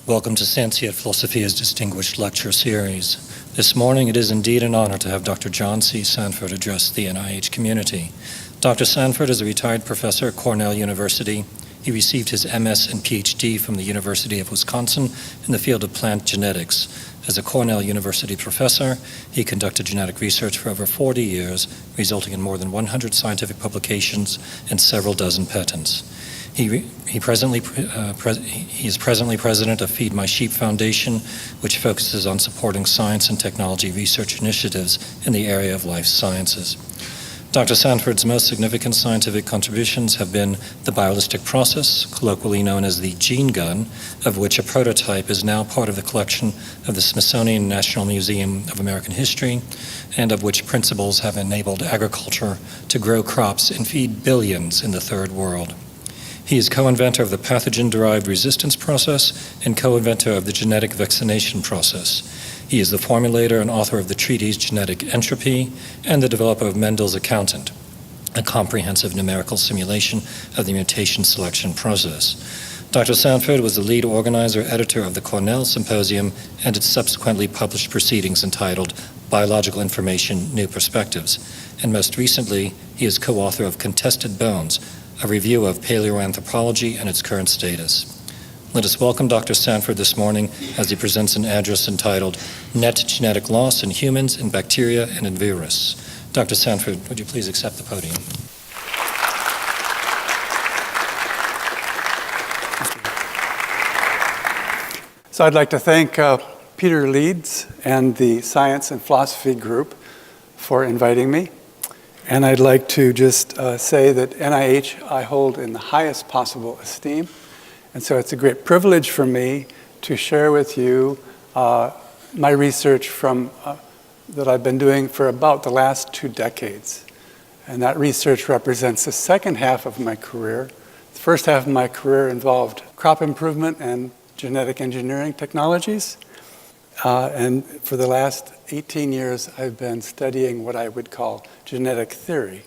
Welcome to Sentient Philosophia's Distinguished Lecture Series. This morning it is indeed an honor to have Dr. John C. Sanford address the NIH community. Dr. Sanford is a retired professor at Cornell University. He received his MS and PhD from the University of Wisconsin in the field of plant genetics. As a Cornell University professor, he conducted genetic research for over 40 years, resulting in more than 100 scientific publications and several dozen patents. He is presently president of Feed My Sheep Foundation, which focuses on supporting science and technology research initiatives in the area of life sciences. Dr. Sanford's most significant scientific contributions have been the bialistic process, colloquially known as the gene gun, of which a prototype is now part of the collection of the Smithsonian National Museum of American History, and of which principles have enabled agriculture to grow crops and feed billions in the Third World. He is co-inventor of the pathogen-derived resistance process and co-inventor of the genetic vaccination process. He is the formulator and author of the treatise Genetic Entropy and the developer of Mendel's Accountant, a comprehensive numerical simulation of the mutation selection process. Dr. Sanford was the lead organizer, editor of the Cornell Symposium and its subsequently published proceedings entitled Biological Information, New Perspectives. And most recently, he is co-author of Contested Bones, a review of paleoanthropology and its current status. Let us welcome Dr. Sanford this morning as he presents an address entitled Net Genetic Loss in Humans, in Bacteria, and in Virus. Dr. Sanford, would you please accept the podium? So I'd like to thank Peter Leeds and the Science and Philosophy group for inviting me. And I'd like to just say that NIH I hold in the highest possible esteem. And so it's a great privilege for me to share with you my research that I've been doing for about the last 2 decades. And that research represents the second half of my career. The first half of my career involved crop improvement and genetic engineering technologies. And for the last 18 years, I've been studying what I would call genetic theory.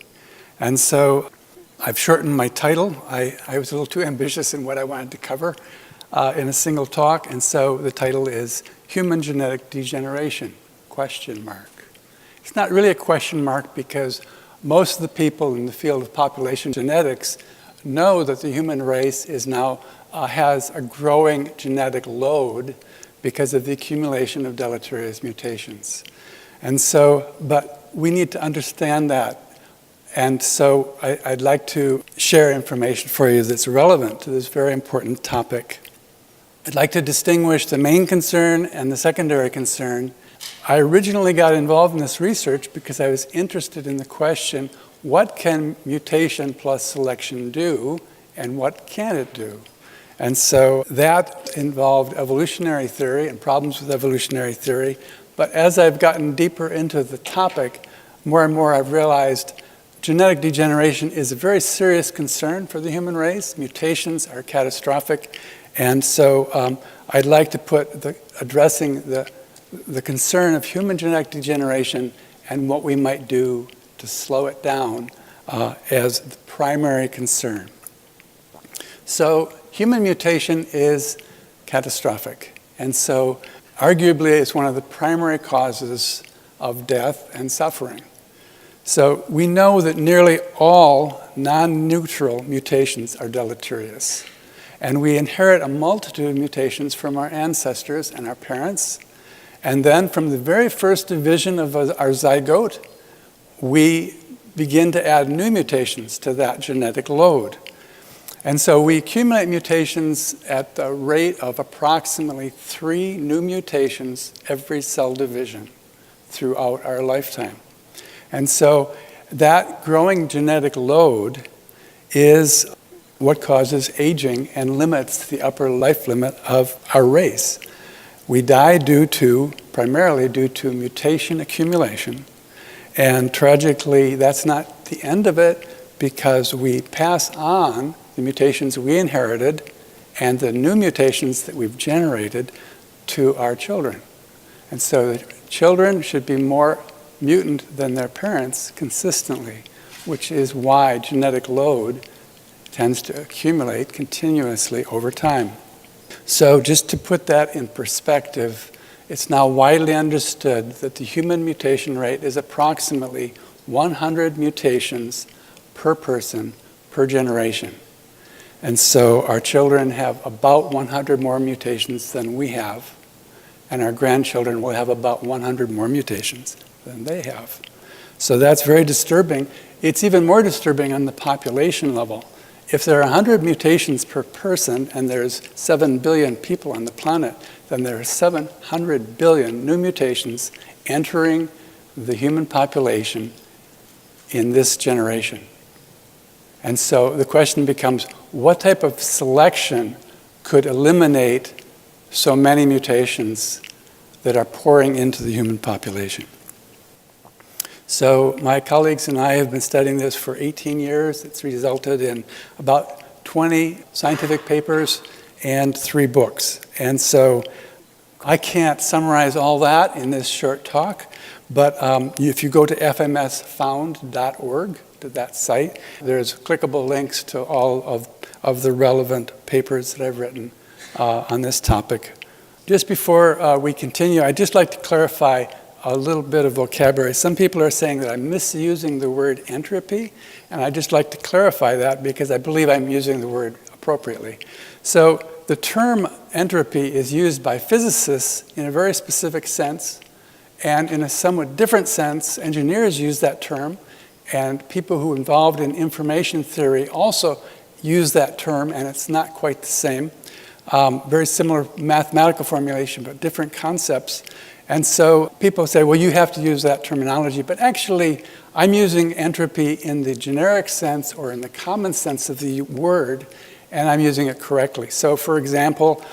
And so I've shortened my title. I was a little too ambitious in what I wanted to cover in a single talk. And so the title is Human Genetic Degeneration, ? It's not really a question mark because most of the people in the field of population genetics know that the human race is now has a growing genetic load because of the accumulation of deleterious mutations. And so, but we need to understand that. And so I'd like to share information for you that's relevant to this very important topic. I'd like to distinguish the main concern and the secondary concern. I originally got involved in this research because I was interested in the question, what can mutation plus selection do, and what can it do? And so that involved evolutionary theory and problems with evolutionary theory. But as I've gotten deeper into the topic, more and more I've realized genetic degeneration is a very serious concern for the human race. Mutations are catastrophic. And so I'd like to put addressing the concern of human genetic degeneration and what we might do to slow it down as the primary concern. So human mutation is catastrophic, and so arguably it's one of the primary causes of death and suffering. So we know that nearly all non-neutral mutations are deleterious, and we inherit a multitude of mutations from our ancestors and our parents, and then from the very first division of our zygote, we begin to add new mutations to that genetic load. And so we accumulate mutations at the rate of approximately 3 new mutations every cell division throughout our lifetime. And so that growing genetic load is what causes aging and limits the upper life limit of our race. We die primarily due to mutation accumulation. And tragically, that's not the end of it because we pass on the mutations we inherited and the new mutations that we've generated to our children. And so the children should be more mutant than their parents consistently, which is why genetic load tends to accumulate continuously over time. So just to put that in perspective, it's now widely understood that the human mutation rate is approximately 100 mutations per person per generation. And so our children have about 100 more mutations than we have, and our grandchildren will have about 100 more mutations than they have. So that's very disturbing. It's even more disturbing on the population level. If there are 100 mutations per person and there's 7 billion people on the planet, then there are 700 billion new mutations entering the human population in this generation. And so the question becomes, what type of selection could eliminate so many mutations that are pouring into the human population? So my colleagues and I have been studying this for 18 years. It's resulted in about 20 scientific papers and 3 books. And so I can't summarize all that in this short talk, but if you go to fmsfound.org, to that site, there's clickable links to all of the relevant papers that I've written on this topic. Just before we continue, I'd just like to clarify a little bit of vocabulary. Some people are saying that I'm misusing the word entropy, and I'd just like to clarify that because I believe I'm using the word appropriately. So the term entropy is used by physicists in a very specific sense, and in a somewhat different sense, engineers use that term, and people who are involved in information theory also use that term, and it's not quite the same. Very similar mathematical formulation, but different concepts. And so people say, well, you have to use that terminology. But actually, I'm using entropy in the generic sense or in the common sense of the word, and I'm using it correctly. So for example,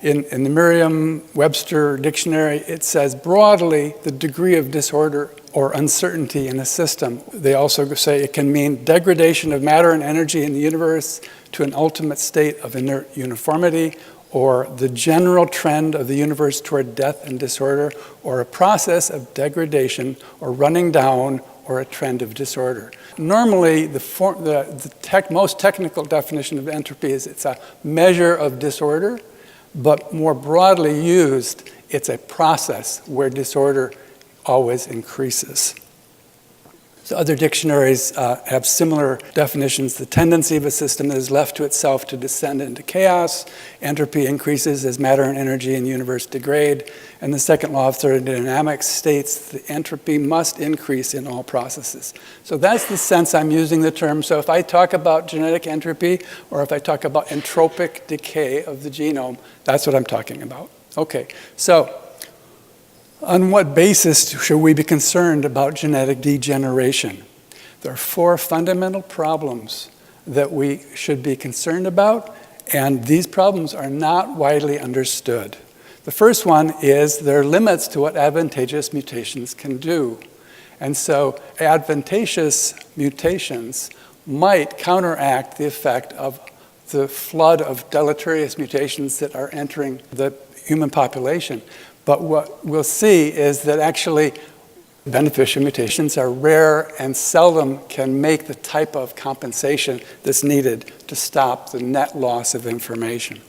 in the Merriam-Webster dictionary, it says broadly the degree of disorder or uncertainty in a system. They also say it can mean degradation of matter and energy in the universe to an ultimate state of inert uniformity, or the general trend of the universe toward death and disorder, or a process of degradation or running down, or a trend of disorder. Normally, the most technical definition of entropy is it's a measure of disorder, but more broadly used, it's a process where disorder always increases. So other dictionaries have similar definitions. The tendency of a system that is left to itself to descend into chaos. Entropy increases as matter and energy in the universe degrade. And the second law of thermodynamics states that entropy must increase in all processes. So that's the sense I'm using the term. So if I talk about genetic entropy, or if I talk about entropic decay of the genome, that's what I'm talking about. Okay, so on what basis should we be concerned about genetic degeneration? There are 4 fundamental problems that we should be concerned about, and these problems are not widely understood. The first one is there are limits to what advantageous mutations can do. And so advantageous mutations might counteract the effect of the flood of deleterious mutations that are entering the human population. But what we'll see is that actually beneficial mutations are rare and seldom can make the type of compensation that's needed to stop the net loss of information.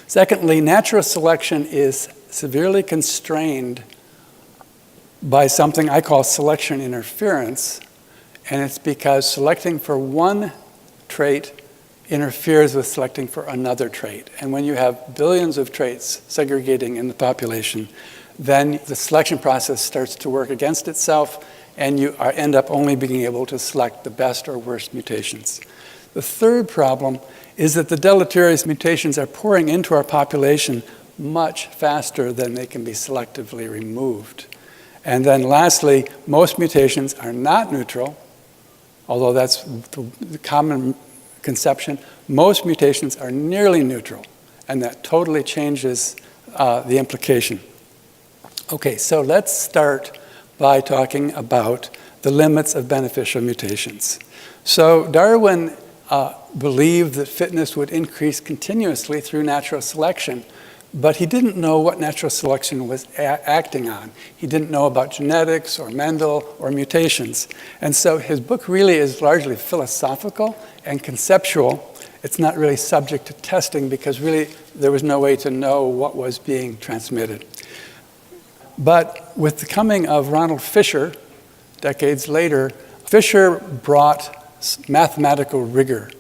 Secondly, natural selection is severely constrained by something I call selection interference, and it's because selecting for one trait interferes with selecting for another trait. And when you have billions of traits segregating in the population, then the selection process starts to work against itself, and you end up only being able to select the best or worst mutations. The third problem is that the deleterious mutations are pouring into our population much faster than they can be selectively removed. And then lastly, most mutations are not neutral, although that's the common conception. Most mutations are nearly neutral, and that totally changes the implication. Okay, so let's start by talking about the limits of beneficial mutations. So Darwin believed that fitness would increase continuously through natural selection, but he didn't know what natural selection was acting on. He didn't know about genetics or Mendel or mutations. And so his book really is largely philosophical and conceptual, it's not really subject to testing because really there was no way to know what was being transmitted. But with the coming of Ronald Fisher, decades later, Fisher brought mathematical rigor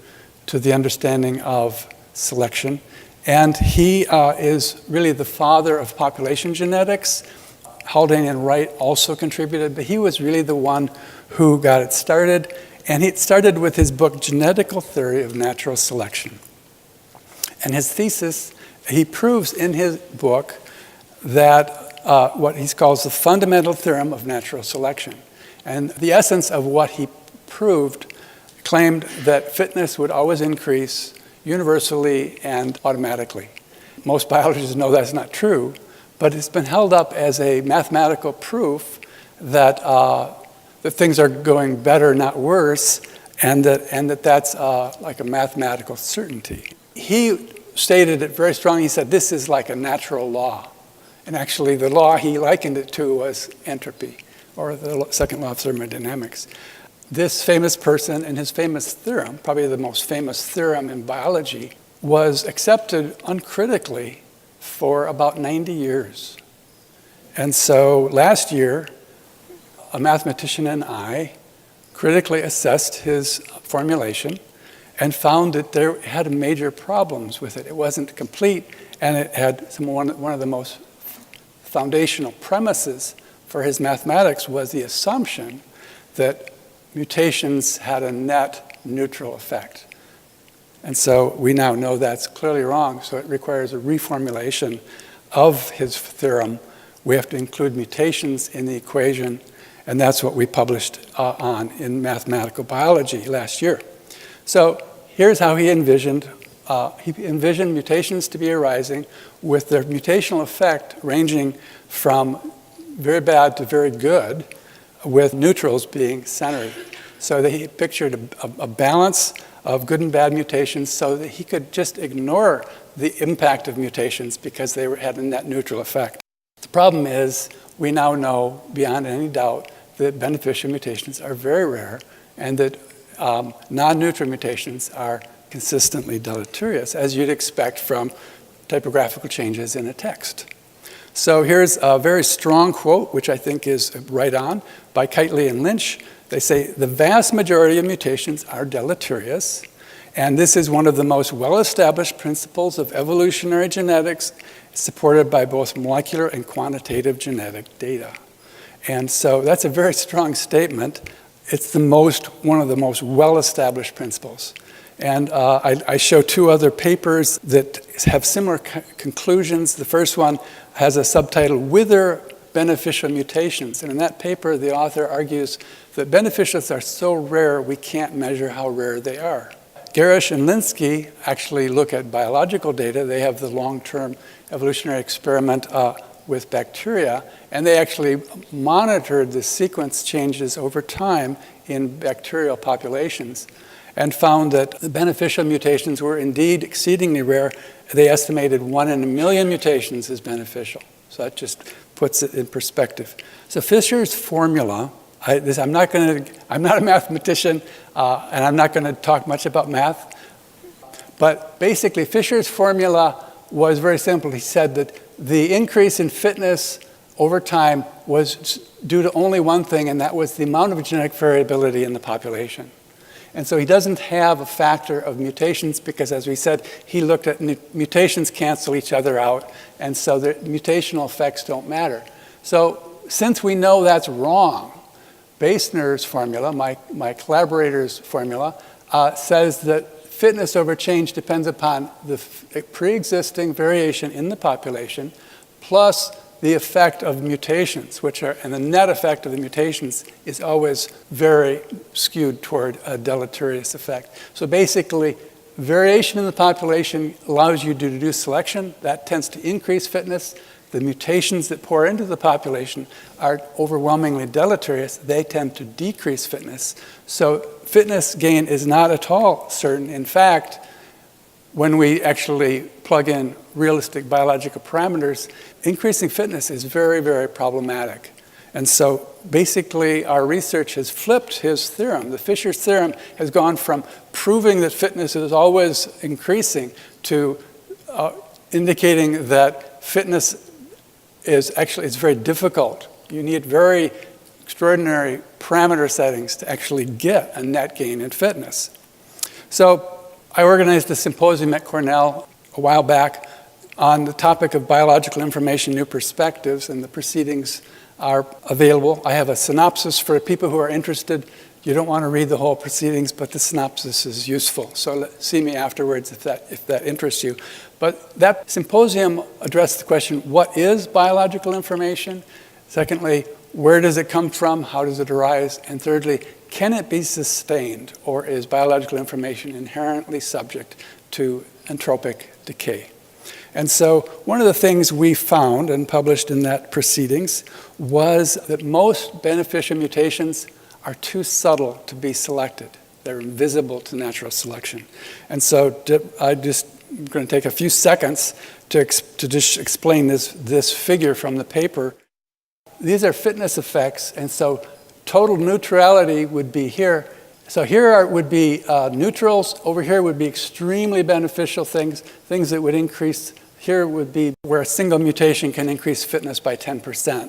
to the understanding of selection. And he is really the father of population genetics. Haldane and Wright also contributed, but he was really the one who got it started. And it started with his book, Genetical Theory of Natural Selection. And his thesis, he proves in his book that what he calls the fundamental theorem of natural selection. And the essence of what he proved claimed that fitness would always increase universally and automatically. Most biologists know that's not true, but it's been held up as a mathematical proof that that things are going better, not worse, and that's like a mathematical certainty. He stated it very strongly. He said this is like a natural law. And actually the law he likened it to was entropy, or the second law of thermodynamics. This famous person and his famous theorem, probably the most famous theorem in biology, was accepted uncritically for about 90 years. And so last year, a mathematician and I critically assessed his formulation and found that there had major problems with it. It wasn't complete, and it had one of the most foundational premises for his mathematics was the assumption that mutations had a net neutral effect. And so we now know that's clearly wrong, so it requires a reformulation of his theorem. We have to include mutations in the equation, and that's what we published on in Mathematical Biology last year. So here's how he envisioned mutations to be arising with their mutational effect ranging from very bad to very good, with neutrals being centered. So that he pictured a balance of good and bad mutations so that he could just ignore the impact of mutations because they had a net neutral effect. The problem is we now know beyond any doubt that beneficial mutations are very rare and that non-neutral mutations are consistently deleterious, as you'd expect from typographical changes in a text. So here's a very strong quote, which I think is right on, by Kitely and Lynch. They say, the vast majority of mutations are deleterious, and this is one of the most well-established principles of evolutionary genetics, supported by both molecular and quantitative genetic data. And so that's a very strong statement. It's one of the most well-established principles. And I show two other papers that have similar conclusions. The first one has a subtitle, Whether Beneficial Mutations. And in that paper, the author argues that beneficials are so rare, we can't measure how rare they are. Garish and Linsky actually look at biological data. They have the long-term evolutionary experiment with bacteria, and they actually monitored the sequence changes over time in bacterial populations and found that the beneficial mutations were indeed exceedingly rare. They estimated 1 in a million mutations as beneficial. So that just puts it in perspective. So Fisher's formula, I'm not a mathematician, and I'm not going to talk much about math, but basically Fisher's formula was very simple. He said that the increase in fitness over time was due to only one thing, and that was the amount of genetic variability in the population. And so he doesn't have a factor of mutations because, as we said, he looked at mutations cancel each other out, and so the mutational effects don't matter. So since we know that's wrong, Bassner's formula, my collaborator's formula, says that fitness over change depends upon the pre-existing variation in the population plus the effect of mutations, and the net effect of the mutations is always very skewed toward a deleterious effect. So basically, variation in the population allows you to do selection. That tends to increase fitness. The mutations that pour into the population are overwhelmingly deleterious. They tend to decrease fitness. So fitness gain is not at all certain. In fact, when we actually plug in realistic biological parameters, increasing fitness is very, very problematic. And so basically our research has flipped his theorem. The Fisher theorem has gone from proving that fitness is always increasing to indicating that fitness is actually, it's very difficult. You need very extraordinary parameter settings to actually get a net gain in fitness. So I organized a symposium at Cornell a while back on the topic of biological information, new perspectives, and the proceedings are available. I have a synopsis for people who are interested. You don't want to read the whole proceedings, but the synopsis is useful. So see me afterwards if that interests you. But that symposium addressed the question, what is biological information? Secondly, where does it come from? How does it arise? And thirdly, can it be sustained, or is biological information inherently subject to entropic decay? And so one of the things we found and published in that proceedings was that most beneficial mutations are too subtle to be selected. They're invisible to natural selection. And so I'm going to take a few seconds to just explain this figure from the paper. These are fitness effects, and so total neutrality would be here. So here would be neutrals. Over here would be extremely beneficial things that would increase. Here would be where a single mutation can increase fitness by 10%.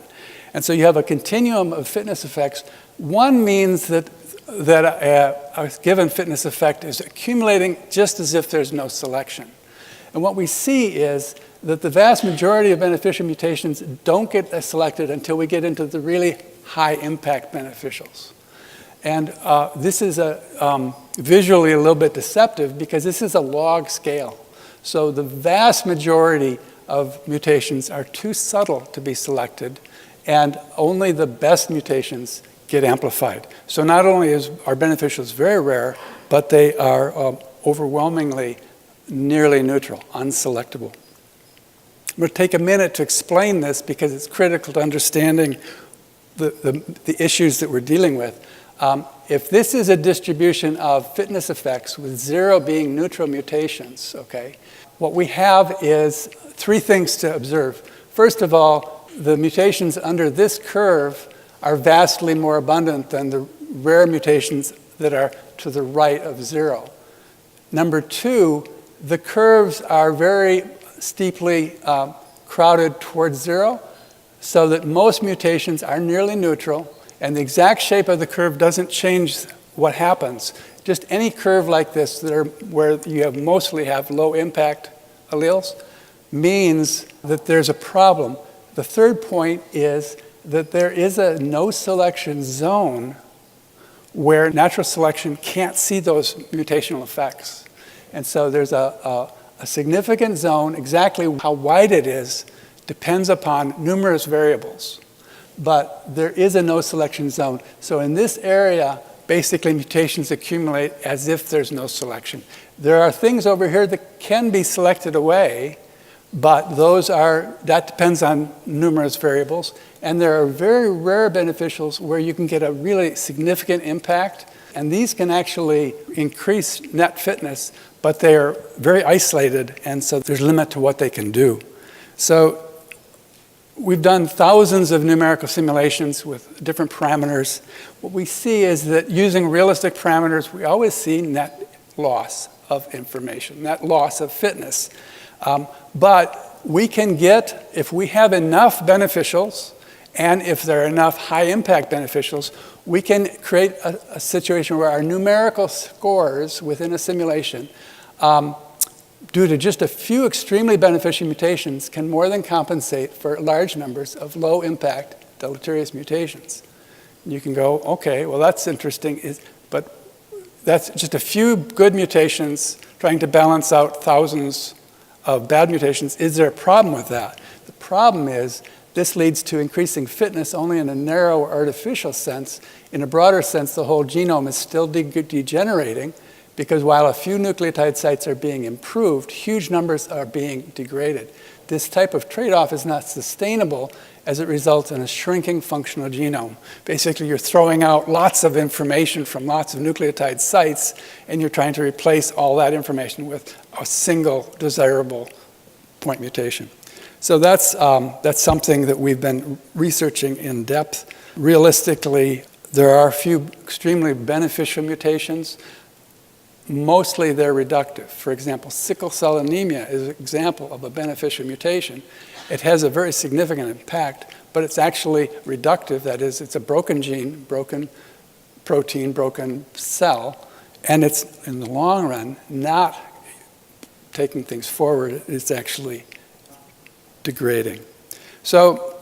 And so you have a continuum of fitness effects. One means that a given fitness effect is accumulating just as if there's no selection. And what we see is that the vast majority of beneficial mutations don't get selected until we get into the really high impact beneficials. And this is visually a little bit deceptive because this is a log scale. So the vast majority of mutations are too subtle to be selected, and only the best mutations get amplified. So not only are beneficials very rare, but they are overwhelmingly nearly neutral, unselectable. I'm going to take a minute to explain this because it's critical to understanding the issues that we're dealing with. If this is a distribution of fitness effects with 0 being neutral mutations, okay, what we have is 3 things to observe. First of all, the mutations under this curve are vastly more abundant than the rare mutations that are to the right of 0. Number 2, the curves are very steeply crowded towards 0, so that most mutations are nearly neutral, and the exact shape of the curve doesn't change what happens. Just any curve like this where you mostly have low impact alleles means that there's a problem. The third point is that there is a no selection zone where natural selection can't see those mutational effects. And so there's a significant zone. Exactly how wide it is depends upon numerous variables. But there is a no selection zone. So in this area, basically mutations accumulate as if there's no selection. There are things over here that can be selected away, but that depends on numerous variables. And there are very rare beneficials where you can get a really significant impact. And these can actually increase net fitness, but they are very isolated, and so there's a limit to what they can do. So we've done thousands of numerical simulations with different parameters. What we see is that using realistic parameters, we always see net loss of information, net loss of fitness. But we can get, if we have enough beneficials, and if there are enough high-impact beneficials, we can create a situation where our numerical scores within a simulation, due to just a few extremely beneficial mutations, can more than compensate for large numbers of low-impact deleterious mutations. You can go, okay, well, that's interesting, but that's just a few good mutations trying to balance out thousands of bad mutations. Is there a problem with that? The problem is this leads to increasing fitness only in a narrow artificial sense. In a broader sense, the whole genome is still degenerating because while a few nucleotide sites are being improved, huge numbers are being degraded. This type of trade-off is not sustainable as it results in a shrinking functional genome. Basically, you're throwing out lots of information from lots of nucleotide sites, and you're trying to replace all that information with a single desirable point mutation. So that's something that we've been researching in depth. Realistically, there are a few extremely beneficial mutations. Mostly they're reductive. For example, sickle cell anemia is an example of a beneficial mutation. It has a very significant impact, but it's actually reductive. That is, it's a broken gene, broken protein, broken cell, and it's, in the long run, not taking things forward. It's actually degrading. So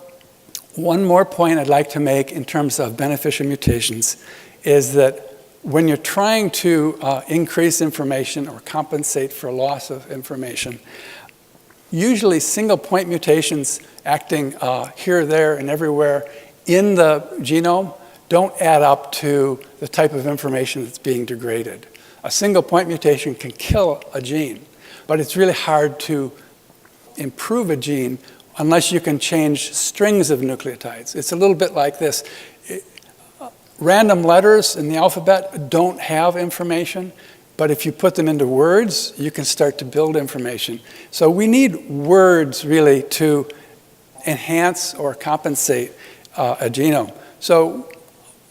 one more point I'd like to make in terms of beneficial mutations is that when you're trying to increase information or compensate for loss of information, usually single point mutations acting here, there, and everywhere in the genome don't add up to the type of information that's being degraded. A single point mutation can kill a gene, but it's really hard to improve a gene unless you can change strings of nucleotides. It's a little bit like this. Random letters in the alphabet don't have information, but if you put them into words, you can start to build information. So we need words really to enhance or compensate a genome. So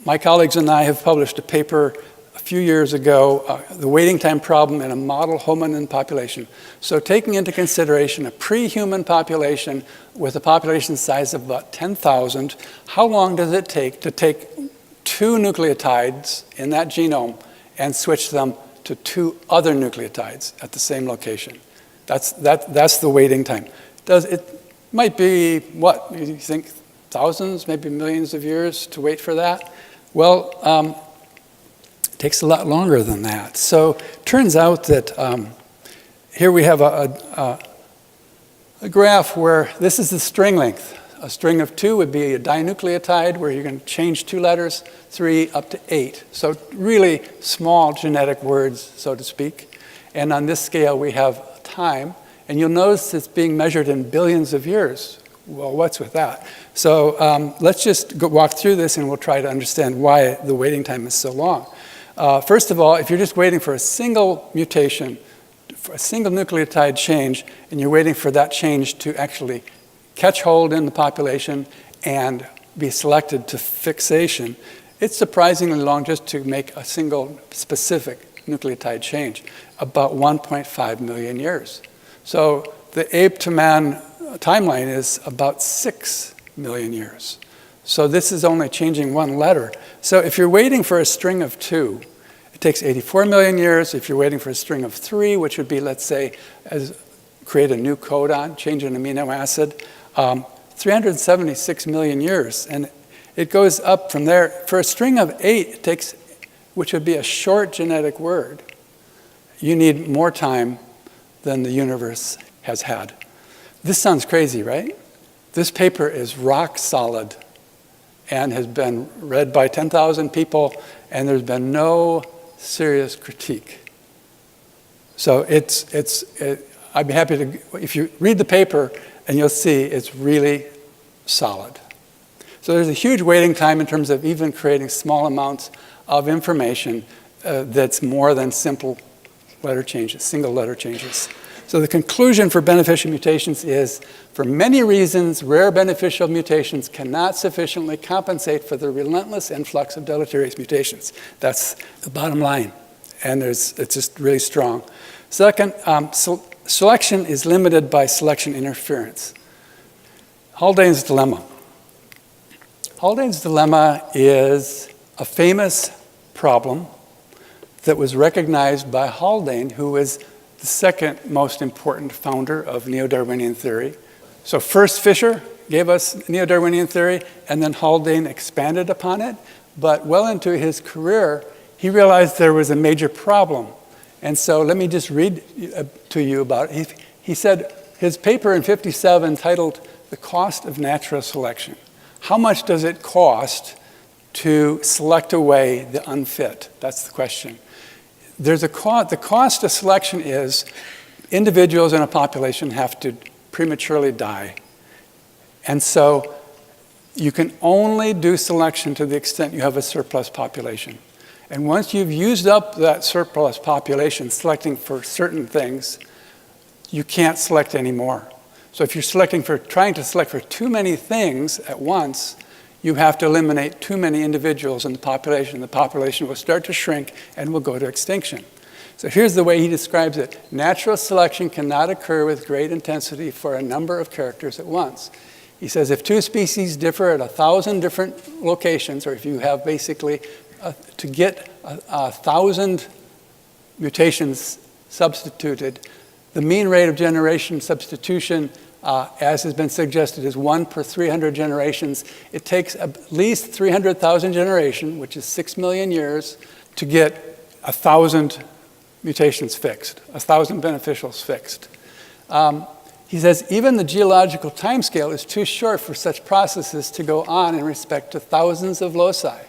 my colleagues and I have published a paper a few years ago, the waiting time problem in a model hominin population. So taking into consideration a pre-human population with a population size of about 10,000, how long does it take to take 2 nucleotides in that genome and switch them to 2 other nucleotides at the same location? That's the waiting time. It might be, what, you think thousands, maybe millions of years to wait for that? Well, it takes a lot longer than that. So it turns out that here we have a graph where this is the string length. A string of 2 would be a dinucleotide where you're going to change 2 letters, 3 up to 8. So really small genetic words, so to speak. And on this scale, we have time. And you'll notice it's being measured in billions of years. Well, what's with that? So let's just walk through this and we'll try to understand why the waiting time is so long. First of all, if you're just waiting for a single mutation, for a single nucleotide change, and you're waiting for that change to actually catch hold in the population and be selected to fixation, it's surprisingly long just to make a single specific nucleotide change, about 1.5 million years. So the ape to man timeline is about 6 million years. So this is only changing 1 letter. So if you're waiting for a string of 2, it takes 84 million years. If you're waiting for a string of 3, which would be, let's say, create a new codon, change an amino acid, 376 million years. And it goes up from there. For a string of 8, it takes, which would be a short genetic word, you need more time than the universe has had. This sounds crazy, right? This paper is rock solid and has been read by 10,000 people, and there's been no serious critique. So I'd be happy to, if you read the paper, and you'll see it's really solid. So there's a huge waiting time in terms of even creating small amounts of information that's more than simple letter changes, single letter changes. So the conclusion for beneficial mutations is, for many reasons, rare beneficial mutations cannot sufficiently compensate for the relentless influx of deleterious mutations. That's the bottom line, and it's just really strong. Second, selection is limited by selection interference. Holdens Dilemma. Holdens Dilemma is a famous problem that was recognized by Haldane, who was the second most important founder of neo-Darwinian theory. So first Fisher gave us neo-Darwinian theory, and then Haldane expanded upon it. But well into his career, he realized there was a major problem. And so let me just read to you about it. He said his paper in '57 titled "The Cost of Natural Selection." How much does it cost to select away the unfit? That's the question. The cost of selection is individuals in a population have to prematurely die. And so you can only do selection to the extent you have a surplus population. And once you've used up that surplus population selecting for certain things, you can't select anymore. So if you're trying to select for too many things at once, you have to eliminate too many individuals in the population. The population will start to shrink and will go to extinction. So here's the way he describes it. Natural selection cannot occur with great intensity for a number of characters at once. He says if two species differ at 1,000 different locations, or if you have basically, to get 1,000 mutations substituted, the mean rate of generation substitution, as has been suggested, is 1 per 300 generations. It takes at least 300,000 generations, which is 6 million years, to get 1,000 mutations fixed, 1,000 beneficials fixed. He says even the geological timescale is too short for such processes to go on in respect to thousands of loci.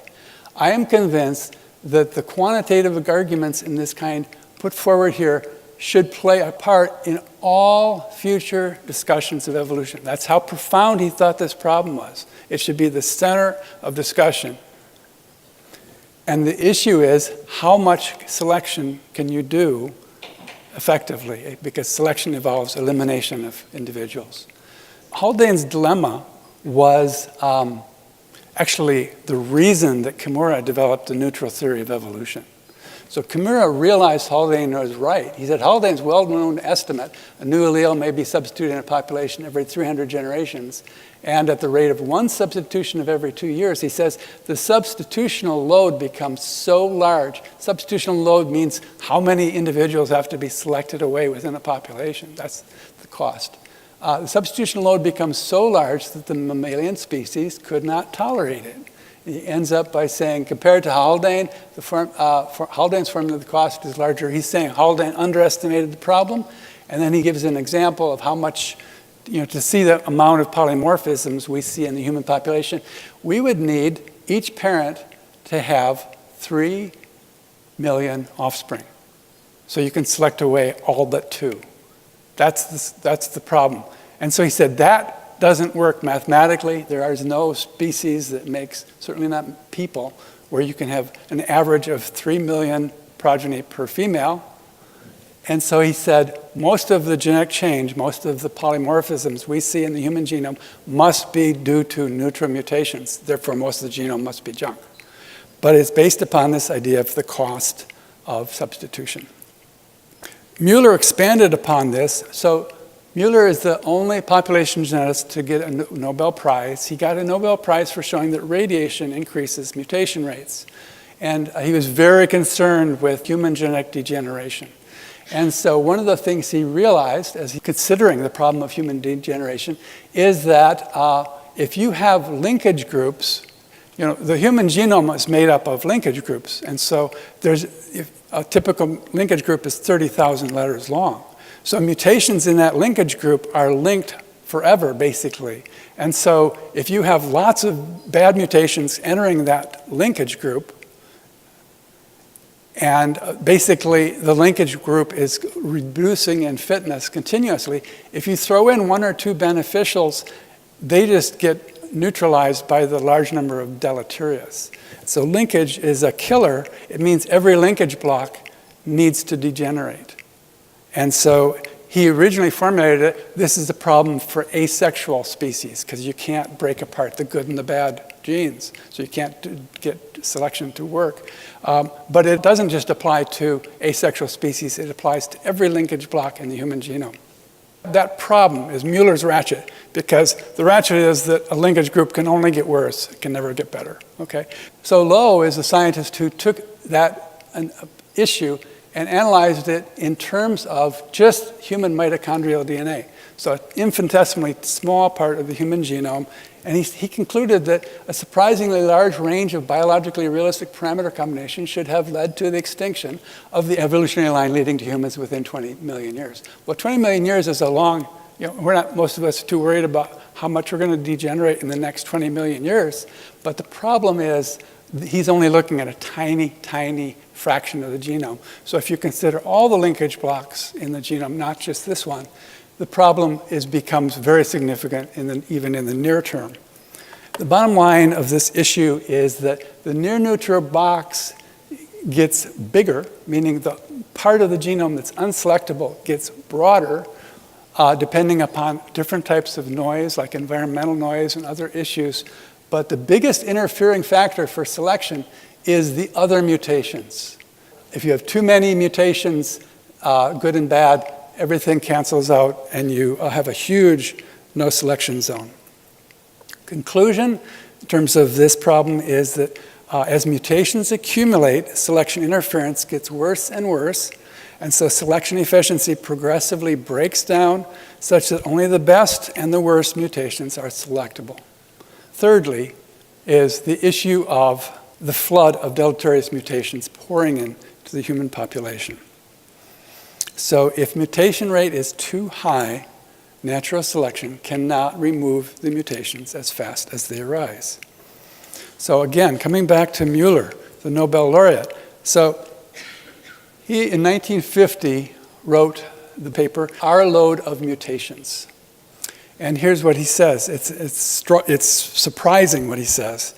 I am convinced that the quantitative arguments in this kind put forward here should play a part in all future discussions of evolution. That's how profound he thought this problem was. It should be the center of discussion. And the issue is, how much selection can you do effectively? Because selection involves elimination of individuals. Holdens Dilemma was actually the reason that Kimura developed the neutral theory of evolution. So Kimura realized Haldane was right. He said Haldane's well-known estimate, a new allele may be substituted in a population every 300 generations, and at the rate of 1 substitution of every 2 years, he says the substitutional load becomes so large. Substitutional load means how many individuals have to be selected away within a population. That's the cost. The substitutional load becomes so large that the mammalian species could not tolerate it. He ends up by saying, compared to Haldane, Haldane's formula, the cost is larger. He's saying Haldane underestimated the problem, and then he gives an example of how much, to see the amount of polymorphisms we see in the human population, we would need each parent to have 3 million offspring. So you can select away all but 2. That's the problem. And so he said that doesn't work mathematically. There is no species that makes, certainly not people, where you can have an average of 3 million progeny per female. And so he said, most of the genetic change, most of the polymorphisms we see in the human genome must be due to neutral mutations. Therefore, most of the genome must be junk. But it's based upon this idea of the cost of substitution. Muller expanded upon this. So Muller is the only population geneticist to get a Nobel Prize. He got a Nobel Prize for showing that radiation increases mutation rates. And he was very concerned with human genetic degeneration. And so one of the things he realized, as he considering the problem of human degeneration, is that if you have linkage groups, the human genome is made up of linkage groups. And so a typical linkage group is 30,000 letters long. So mutations in that linkage group are linked forever, basically. And so if you have lots of bad mutations entering that linkage group, and basically the linkage group is reducing in fitness continuously, if you throw in 1 or 2 beneficials, they just get neutralized by the large number of deleterious. So linkage is a killer. It means every linkage block needs to degenerate. And so he originally formulated it, this is a problem for asexual species, because you can't break apart the good and the bad genes. So you can't get selection to work. But it doesn't just apply to asexual species, it applies to every linkage block in the human genome. That problem is Muellers Ratchet, because the ratchet is that a linkage group can only get worse, it can never get better. Okay? So Lowe is a scientist who took that issue and analyzed it in terms of just human mitochondrial DNA. So an infinitesimally small part of the human genome. And he concluded that a surprisingly large range of biologically realistic parameter combinations should have led to the extinction of the evolutionary line leading to humans within 20 million years. Well, 20 million years is a long, we're not, most of us, too worried about how much we're going to degenerate in the next 20 million years. But the problem is he's only looking at a tiny, tiny fraction of the genome. So if you consider all the linkage blocks in the genome, not just this one, the problem becomes very significant even in the near term. The bottom line of this issue is that the near neutral box gets bigger, meaning the part of the genome that's unselectable gets broader depending upon different types of noise, like environmental noise and other issues. But the biggest interfering factor for selection is the other mutations. If you have too many mutations, good and bad, everything cancels out and you have a huge no selection zone. Conclusion in terms of this problem is that as mutations accumulate, selection interference gets worse and worse, and so selection efficiency progressively breaks down such that only the best and the worst mutations are selectable. Thirdly is the issue of the flood of deleterious mutations pouring into the human population. So if mutation rate is too high, natural selection cannot remove the mutations as fast as they arise. So again, coming back to Muller, the Nobel laureate. So he, in 1950, wrote the paper, Our Load of Mutations. And here's what he says. It's surprising what he says.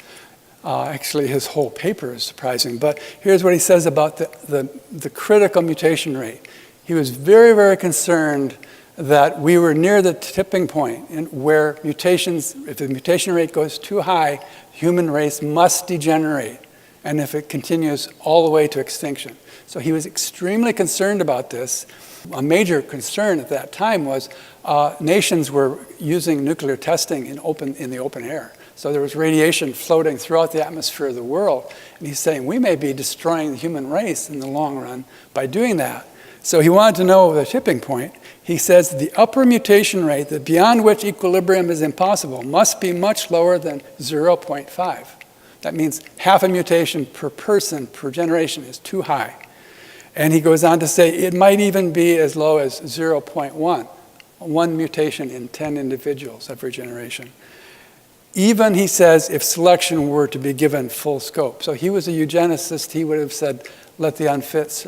Actually, his whole paper is surprising. But here's what he says about the critical mutation rate. He was very, very concerned that we were near the tipping point where mutations, if the mutation rate goes too high, the human race must degenerate. And if it continues all the way to extinction. So he was extremely concerned about this. A major concern at that time was nations were using nuclear testing in the open air. So there was radiation floating throughout the atmosphere of the world. And he's saying, we may be destroying the human race in the long run by doing that. So he wanted to know the tipping point. He says the upper mutation rate, that beyond which equilibrium is impossible, must be much lower than 0.5. That means half a mutation per person per generation is too high. And he goes on to say it might even be as low as 0.1, one mutation in 10 individuals every generation. Even, he says, if selection were to be given full scope. So he was a eugenicist. He would have said, let the unfit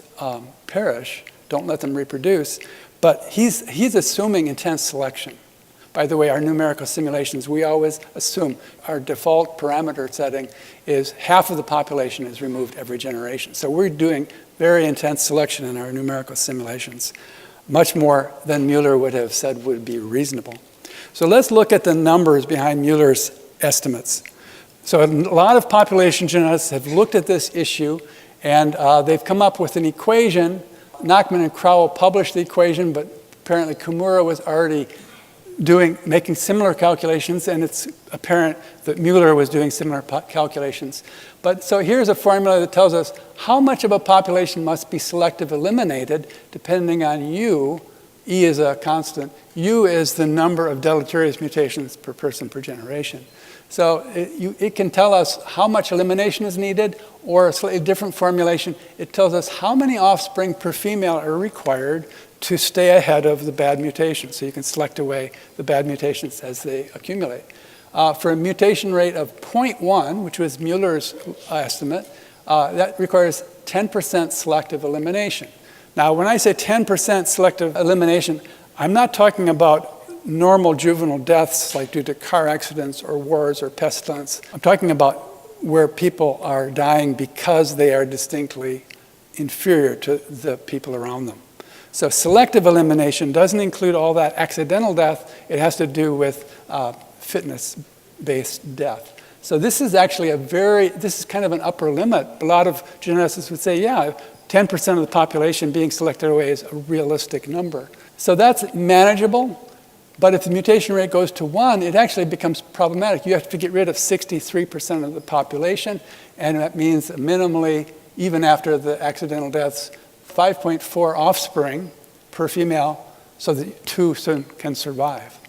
perish. Don't let them reproduce. But he's assuming intense selection. By the way, our numerical simulations, we always assume our default parameter setting is half of the population is removed every generation. So we're doing very intense selection in our numerical simulations, much more than Muller would have said would be reasonable. So let's look at the numbers behind Muller's estimates. So a lot of population geneticists have looked at this issue, and they've come up with an equation. Nachman and Crawl published the equation, but apparently Kimura was already making similar calculations, and it's apparent that Muller was doing similar calculations. But so here's a formula that tells us how much of a population must be selective eliminated depending on U. E is a constant. U is the number of deleterious mutations per person per generation. So it can tell us how much elimination is needed, or a slightly different formulation. It tells us how many offspring per female are required to stay ahead of the bad mutations. So you can select away the bad mutations as they accumulate. For a mutation rate of 0.1, which was Muller's estimate, that requires 10% selective elimination. Now, when I say 10% selective elimination, I'm not talking about normal juvenile deaths like due to car accidents or wars or pestilence. I'm talking about where people are dying because they are distinctly inferior to the people around them. So selective elimination doesn't include all that accidental death. It has to do with fitness-based death. So this is actually this is kind of an upper limit. A lot of geneticists would say, yeah, 10% of the population being selected away is a realistic number. So that's manageable. But if the mutation rate goes to 1, it actually becomes problematic. You have to get rid of 63% of the population, and that means minimally, even after the accidental deaths, 5.4 offspring per female so that 2 can survive.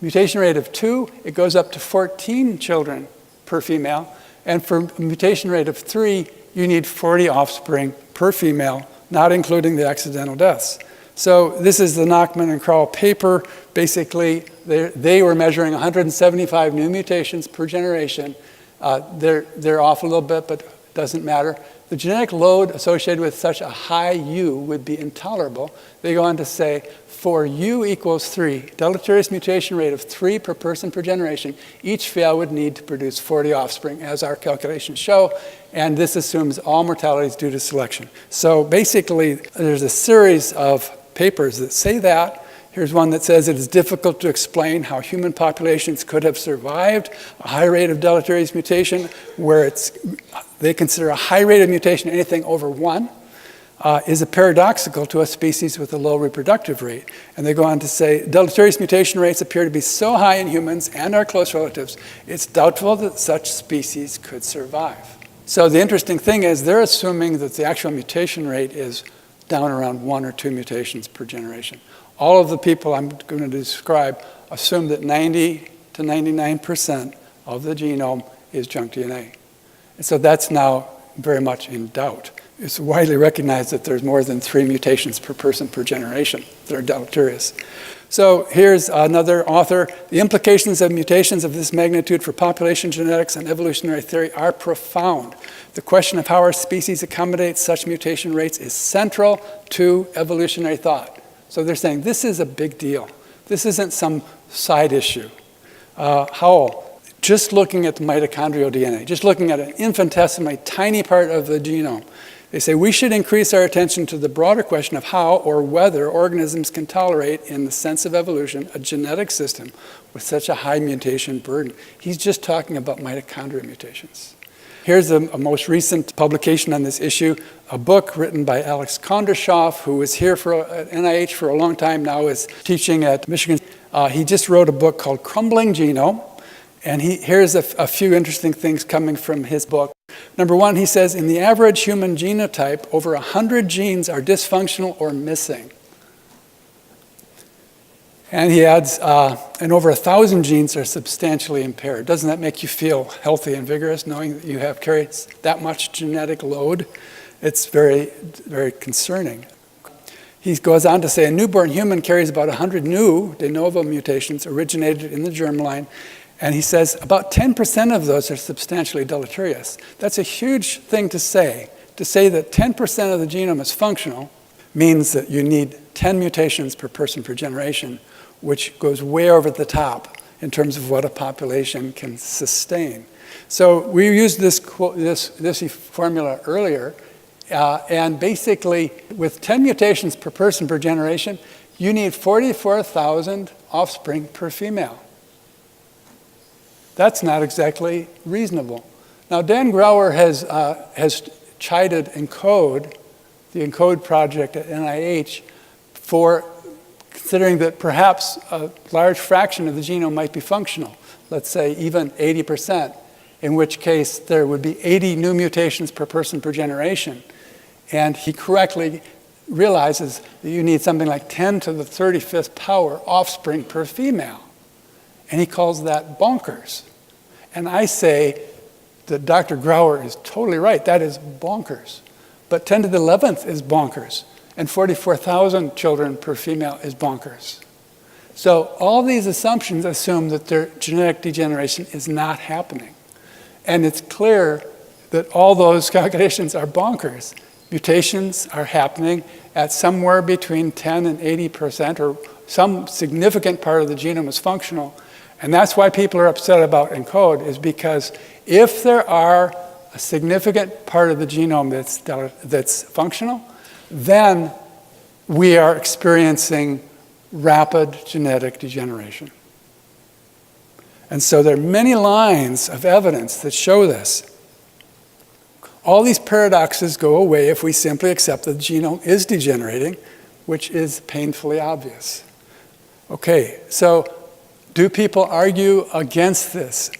Mutation rate of 2, it goes up to 14 children per female, and for a mutation rate of 3, you need 40 offspring per female, not including the accidental deaths. So this is the Nachman and Crawl paper. Basically, they were measuring 175 new mutations per generation. They're off a little bit, but it doesn't matter. The genetic load associated with such a high U would be intolerable. They go on to say, for U equals 3, deleterious mutation rate of 3 per person per generation, each female would need to produce 40 offspring, as our calculations show, and this assumes all mortality is due to selection. So basically, there's a series of papers that say that, Here's one that says it is difficult to explain how human populations could have survived a high rate of deleterious mutation, where they consider a high rate of mutation anything over 1 is paradoxical to a species with a low reproductive rate. And they go on to say, deleterious mutation rates appear to be so high in humans and our close relatives, it's doubtful that such species could survive. So the interesting thing is they're assuming that the actual mutation rate is down around 1 or 2 mutations per generation. All of the people I'm going to describe assume that 90 to 99% of the genome is junk DNA. And so that's now very much in doubt. It's widely recognized that there's more than 3 mutations per person per generation that are deleterious. So here's another author. The implications of mutations of this magnitude for population genetics and evolutionary theory are profound. The question of how our species accommodates such mutation rates is central to evolutionary thought. So they're saying this is a big deal. This isn't some side issue. How? Just looking at the mitochondrial DNA, just looking at an infinitesimally tiny part of the genome, they say we should increase our attention to the broader question of how or whether organisms can tolerate, in the sense of evolution, a genetic system with such a high mutation burden. He's just talking about mitochondrial mutations. Here's a most recent publication on this issue, a book written by Alex Kondrashov, who was here at NIH for a long time, now is teaching at Michigan. He just wrote a book called Crumbling Genome, and here's a few interesting things coming from his book. Number one, he says, in the average human genotype, over 100 genes are dysfunctional or missing. And he adds, and over 1,000 genes are substantially impaired. Doesn't that make you feel healthy and vigorous, knowing that you have carried that much genetic load? It's very, very concerning. He goes on to say, a newborn human carries about 100 new de novo mutations originated in the germline. And he says about 10% of those are substantially deleterious. That's a huge thing to say. To say that 10% of the genome is functional means that you need 10 mutations per person per generation, which goes way over the top in terms of what a population can sustain. So we used this formula earlier, and basically with 10 mutations per person per generation, you need 44,000 offspring per female. That's not exactly reasonable. Now, Dan Grauer has chided ENCODE, the ENCODE project at NIH, for considering that perhaps a large fraction of the genome might be functional, let's say even 80%, in which case there would be 80 new mutations per person per generation. And he correctly realizes that you need something like 10 to the 35th power offspring per female. And he calls that bonkers. And I say that Dr. Grauer is totally right. That is bonkers. But 10 to the 11th is bonkers. And 44,000 children per female is bonkers. So all these assumptions assume that their genetic degeneration is not happening. And it's clear that all those calculations are bonkers. Mutations are happening at somewhere between 10 and 80%, or some significant part of the genome is functional. And that's why people are upset about ENCODE, is because if there are a significant part of the genome that's functional, then we are experiencing rapid genetic degeneration. And so there are many lines of evidence that show this. All these paradoxes go away if we simply accept that the genome is degenerating, which is painfully obvious. Okay, so do people argue against this?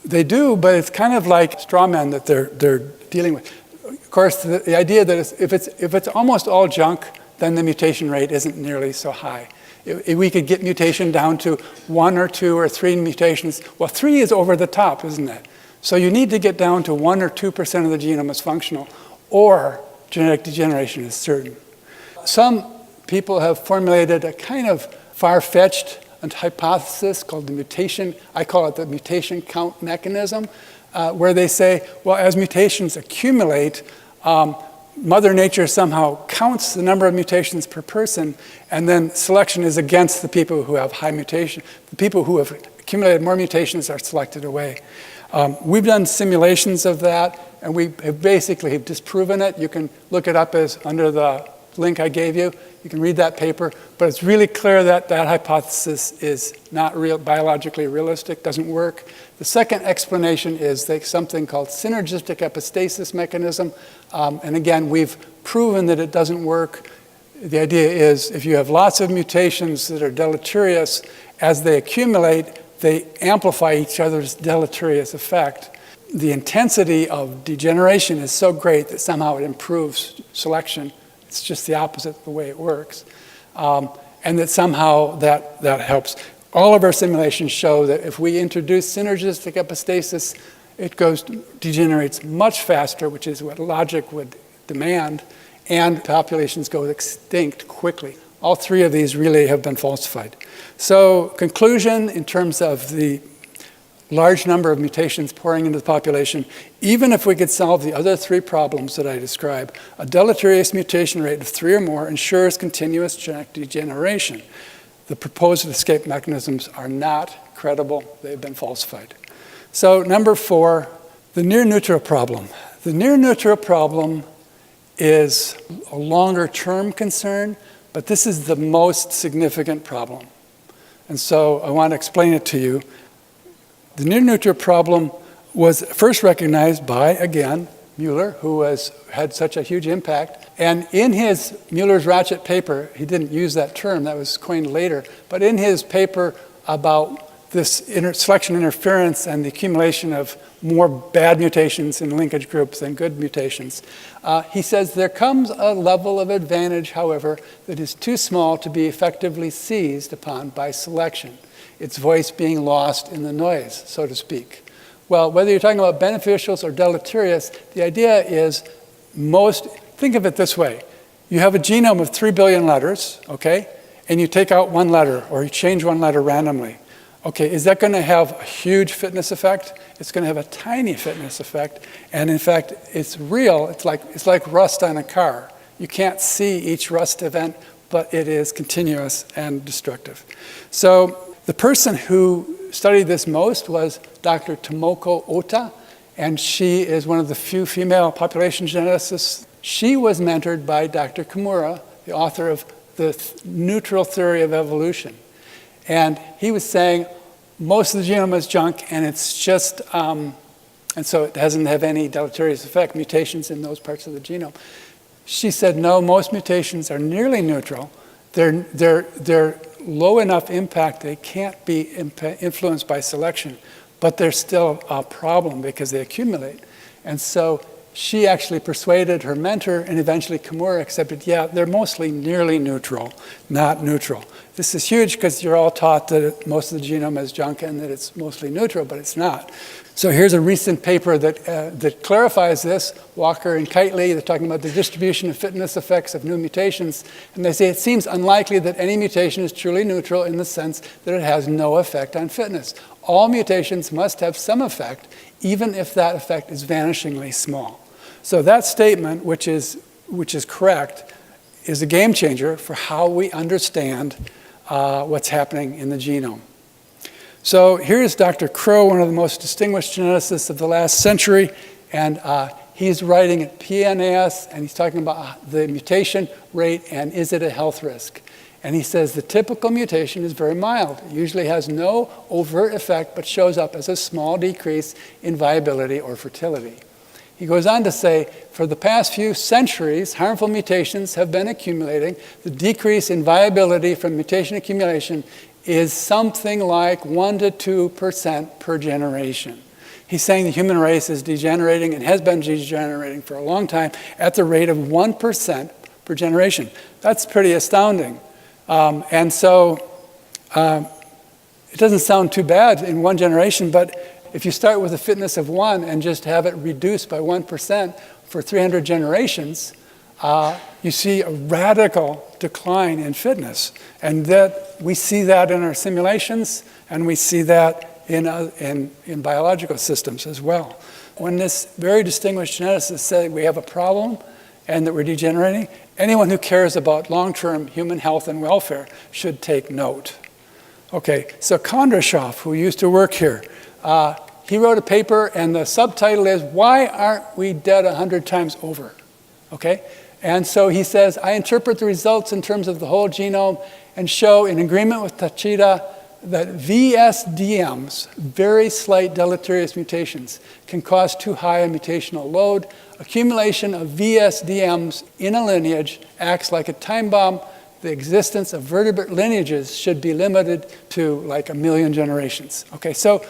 They do, but it's kind of like straw men that they're dealing with. Of course, the idea that if it's almost all junk, then the mutation rate isn't nearly so high. If we could get mutation down to 1 or 2 or 3 mutations, well, 3 is over the top, isn't it? So you need to get down to 1 or 2% of the genome is functional, or genetic degeneration is certain. Some people have formulated a kind of far-fetched hypothesis called the mutation, I call it the mutation count mechanism, where they say, well, as mutations accumulate, Mother Nature somehow counts the number of mutations per person, and then selection is against the people who have high mutation. The people who have accumulated more mutations are selected away. We've done simulations of that, and we have basically disproven it. You can look it up as under the link I gave you. You can read that paper, but it's really clear that that hypothesis is not biologically realistic, doesn't work. The second explanation is something called synergistic epistasis mechanism. And again, we've proven that it doesn't work. The idea is if you have lots of mutations that are deleterious, as they accumulate, they amplify each other's deleterious effect. The intensity of degeneration is so great that somehow it improves selection. It's just the opposite of the way it works. And that somehow that helps. All of our simulations show that if we introduce synergistic epistasis, it degenerates much faster, which is what logic would demand, and populations go extinct quickly. All three of these really have been falsified. So conclusion in terms of the large number of mutations pouring into the population, even if we could solve the other three problems that I described, a deleterious mutation rate of 3 or more ensures continuous genetic degeneration. The proposed escape mechanisms are not credible. They've been falsified. So number 4, the near-neutral problem. The near-neutral problem is a longer-term concern, but this is the most significant problem. And so I want to explain it to you. The near-neutral problem was first recognized by, again, Muller, who had such a huge impact. And in his Muellers Ratchet paper, he didn't use that term, that was coined later, but in his paper about this selection interference and the accumulation of more bad mutations in linkage groups than good mutations, he says there comes a level of advantage, however, that is too small to be effectively seized upon by selection, its voice being lost in the noise, so to speak. Well, whether you're talking about beneficials or deleterious, the idea is think of it this way. You have a genome of 3 billion letters, okay? And you take out one letter or you change one letter randomly. Okay, is that going to have a huge fitness effect? It's going to have a tiny fitness effect. And in fact, it's real. It's like rust on a car. You can't see each rust event, but it is continuous and destructive. So the person who studied this most was Dr. Tomoko Ota, and she is one of the few female population geneticists. She was mentored by Dr. Kimura, the author of the neutral theory of evolution. And he was saying most of the genome is junk, and it's just, and so it doesn't have any deleterious effect, mutations in those parts of the genome. She said, no, most mutations are nearly neutral. They're low enough impact they can't be influenced by selection, but they're still a problem because they accumulate. And so she actually persuaded her mentor, and eventually Kimura accepted, yeah, they're mostly nearly neutral, not neutral. This is huge because you're all taught that most of the genome is junk and that it's mostly neutral, but it's not. So here's a recent paper that clarifies this. Walker and Kitely, they're talking about the distribution of fitness effects of new mutations, and they say it seems unlikely that any mutation is truly neutral in the sense that it has no effect on fitness. All mutations must have some effect, even if that effect is vanishingly small. So that statement, which is correct, is a game changer for how we understand what's happening in the genome. So here's Dr. Crowe, one of the most distinguished geneticists of the last century, and he's writing at PNAS, and he's talking about the mutation rate and is it a health risk. And he says the typical mutation is very mild. It usually has no overt effect, but shows up as a small decrease in viability or fertility. He goes on to say, for the past few centuries, harmful mutations have been accumulating. The decrease in viability from mutation accumulation is something like 1 to 2% per generation. He's saying the human race is degenerating and has been degenerating for a long time at the rate of 1% per generation. That's pretty astounding. And so it doesn't sound too bad in one generation, but if you start with a fitness of 1 and just have it reduced by 1% for 300 generations, you see a radical decline in fitness. And that we see that in our simulations, and we see that in biological systems as well. When this very distinguished geneticist said we have a problem and that we're degenerating, anyone who cares about long-term human health and welfare should take note. Okay, so Kondrashov, who used to work here, he wrote a paper, and the subtitle is, Why Aren't We Dead 100 Times Over? Okay? And so he says, I interpret the results in terms of the whole genome and show, in agreement with Tachida, that VSDMs, very slight deleterious mutations, can cause too high a mutational load. Accumulation of VSDMs in a lineage acts like a time bomb. The existence of vertebrate lineages should be limited to like 1 million generations. Okay, so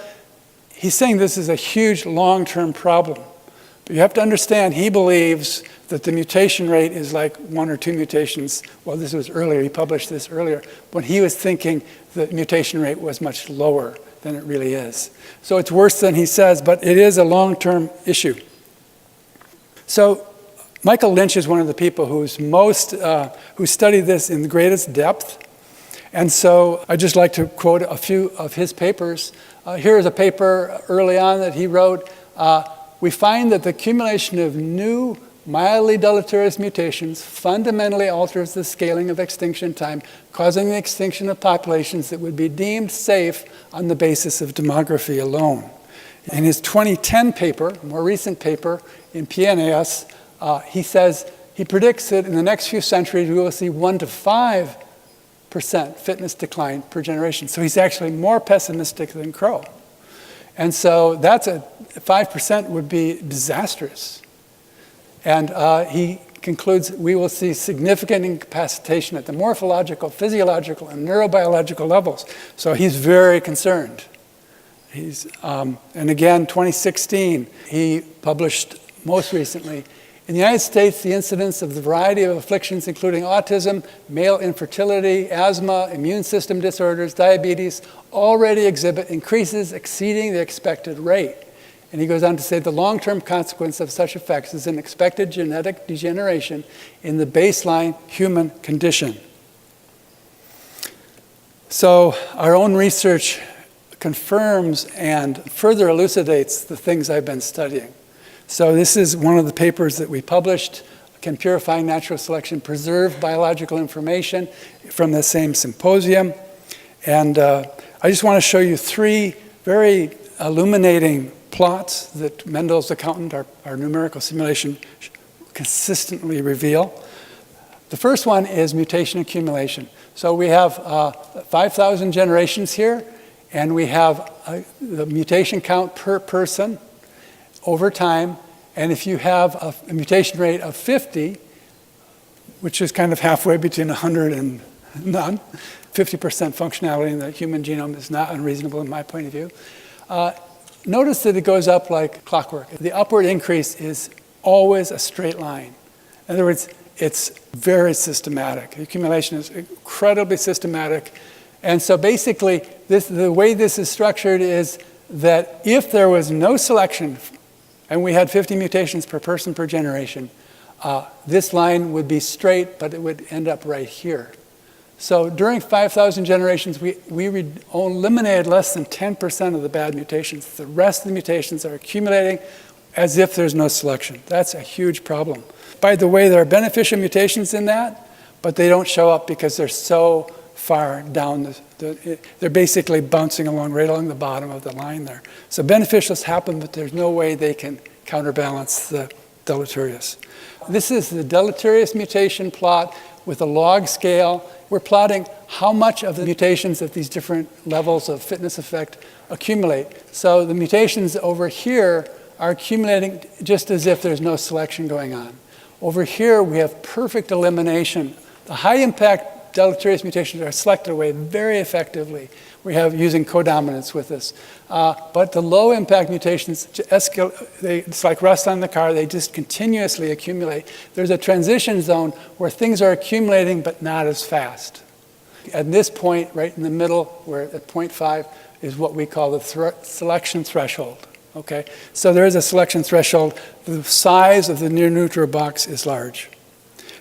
he's saying this is a huge long-term problem. But you have to understand, he believes that the mutation rate is like 1 or 2 mutations. Well, this was earlier, he published this earlier, when he was thinking the mutation rate was much lower than it really is. So it's worse than he says, but it is a long-term issue. So Michael Lynch is one of the people who studied this in the greatest depth. And so I'd just like to quote a few of his papers. Here is a paper early on that he wrote. We find that the accumulation of new mildly deleterious mutations fundamentally alters the scaling of extinction time, causing the extinction of populations that would be deemed safe on the basis of demography alone. In his 2010 paper, more recent paper in PNAS, he says he predicts that in the next few centuries we will see 1 to 5% fitness decline per generation. So he's actually more pessimistic than Crowe. And so that's 5% would be disastrous. And he concludes we will see significant incapacitation at the morphological, physiological, and neurobiological levels. So he's very concerned. And again, 2016, he published most recently, in the United States, the incidence of the variety of afflictions, including autism, male infertility, asthma, immune system disorders, diabetes, already exhibit increases exceeding the expected rate. And he goes on to say the long-term consequence of such effects is an expected genetic degeneration in the baseline human condition. So our own research confirms and further elucidates the things I've been studying. So this is one of the papers that we published, Can Purifying Natural Selection Preserve Biological Information, from the same symposium. And I just want to show you 3 very illuminating plots that Mendel's accountant, our numerical simulation, consistently reveal. The first one is mutation accumulation. So we have 5,000 generations here, and we have the mutation count per person over time. And if you have a mutation rate of 50, which is kind of halfway between 100 and none, 50% functionality in the human genome is not unreasonable in my point of view. Notice that it goes up like clockwork. The upward increase is always a straight line. In other words, it's very systematic. The accumulation is incredibly systematic. And so basically, the way this is structured is that if there was no selection, and we had 50 mutations per person per generation, this line would be straight, but it would end up right here. So during 5,000 generations, we eliminated less than 10% of the bad mutations. The rest of the mutations are accumulating as if there's no selection. That's a huge problem. By the way, there are beneficial mutations in that, but they don't show up because they're so far down. They're basically bouncing along right along the bottom of the line there. So beneficials happen, but there's no way they can counterbalance the deleterious. This is the deleterious mutation plot with a log scale. We're plotting how much of the mutations at these different levels of fitness effect accumulate. So the mutations over here are accumulating just as if there's no selection going on. Over here, we have perfect elimination. The high impact deleterious mutations are selected away very effectively. We have using codominance with this. But the low impact mutations, it's like rust on the car, they just continuously accumulate. There's a transition zone where things are accumulating but not as fast. At this point, right in the middle, where at 0.5, is what we call the selection threshold. Okay? So there is a selection threshold. The size of the near neutral box is large.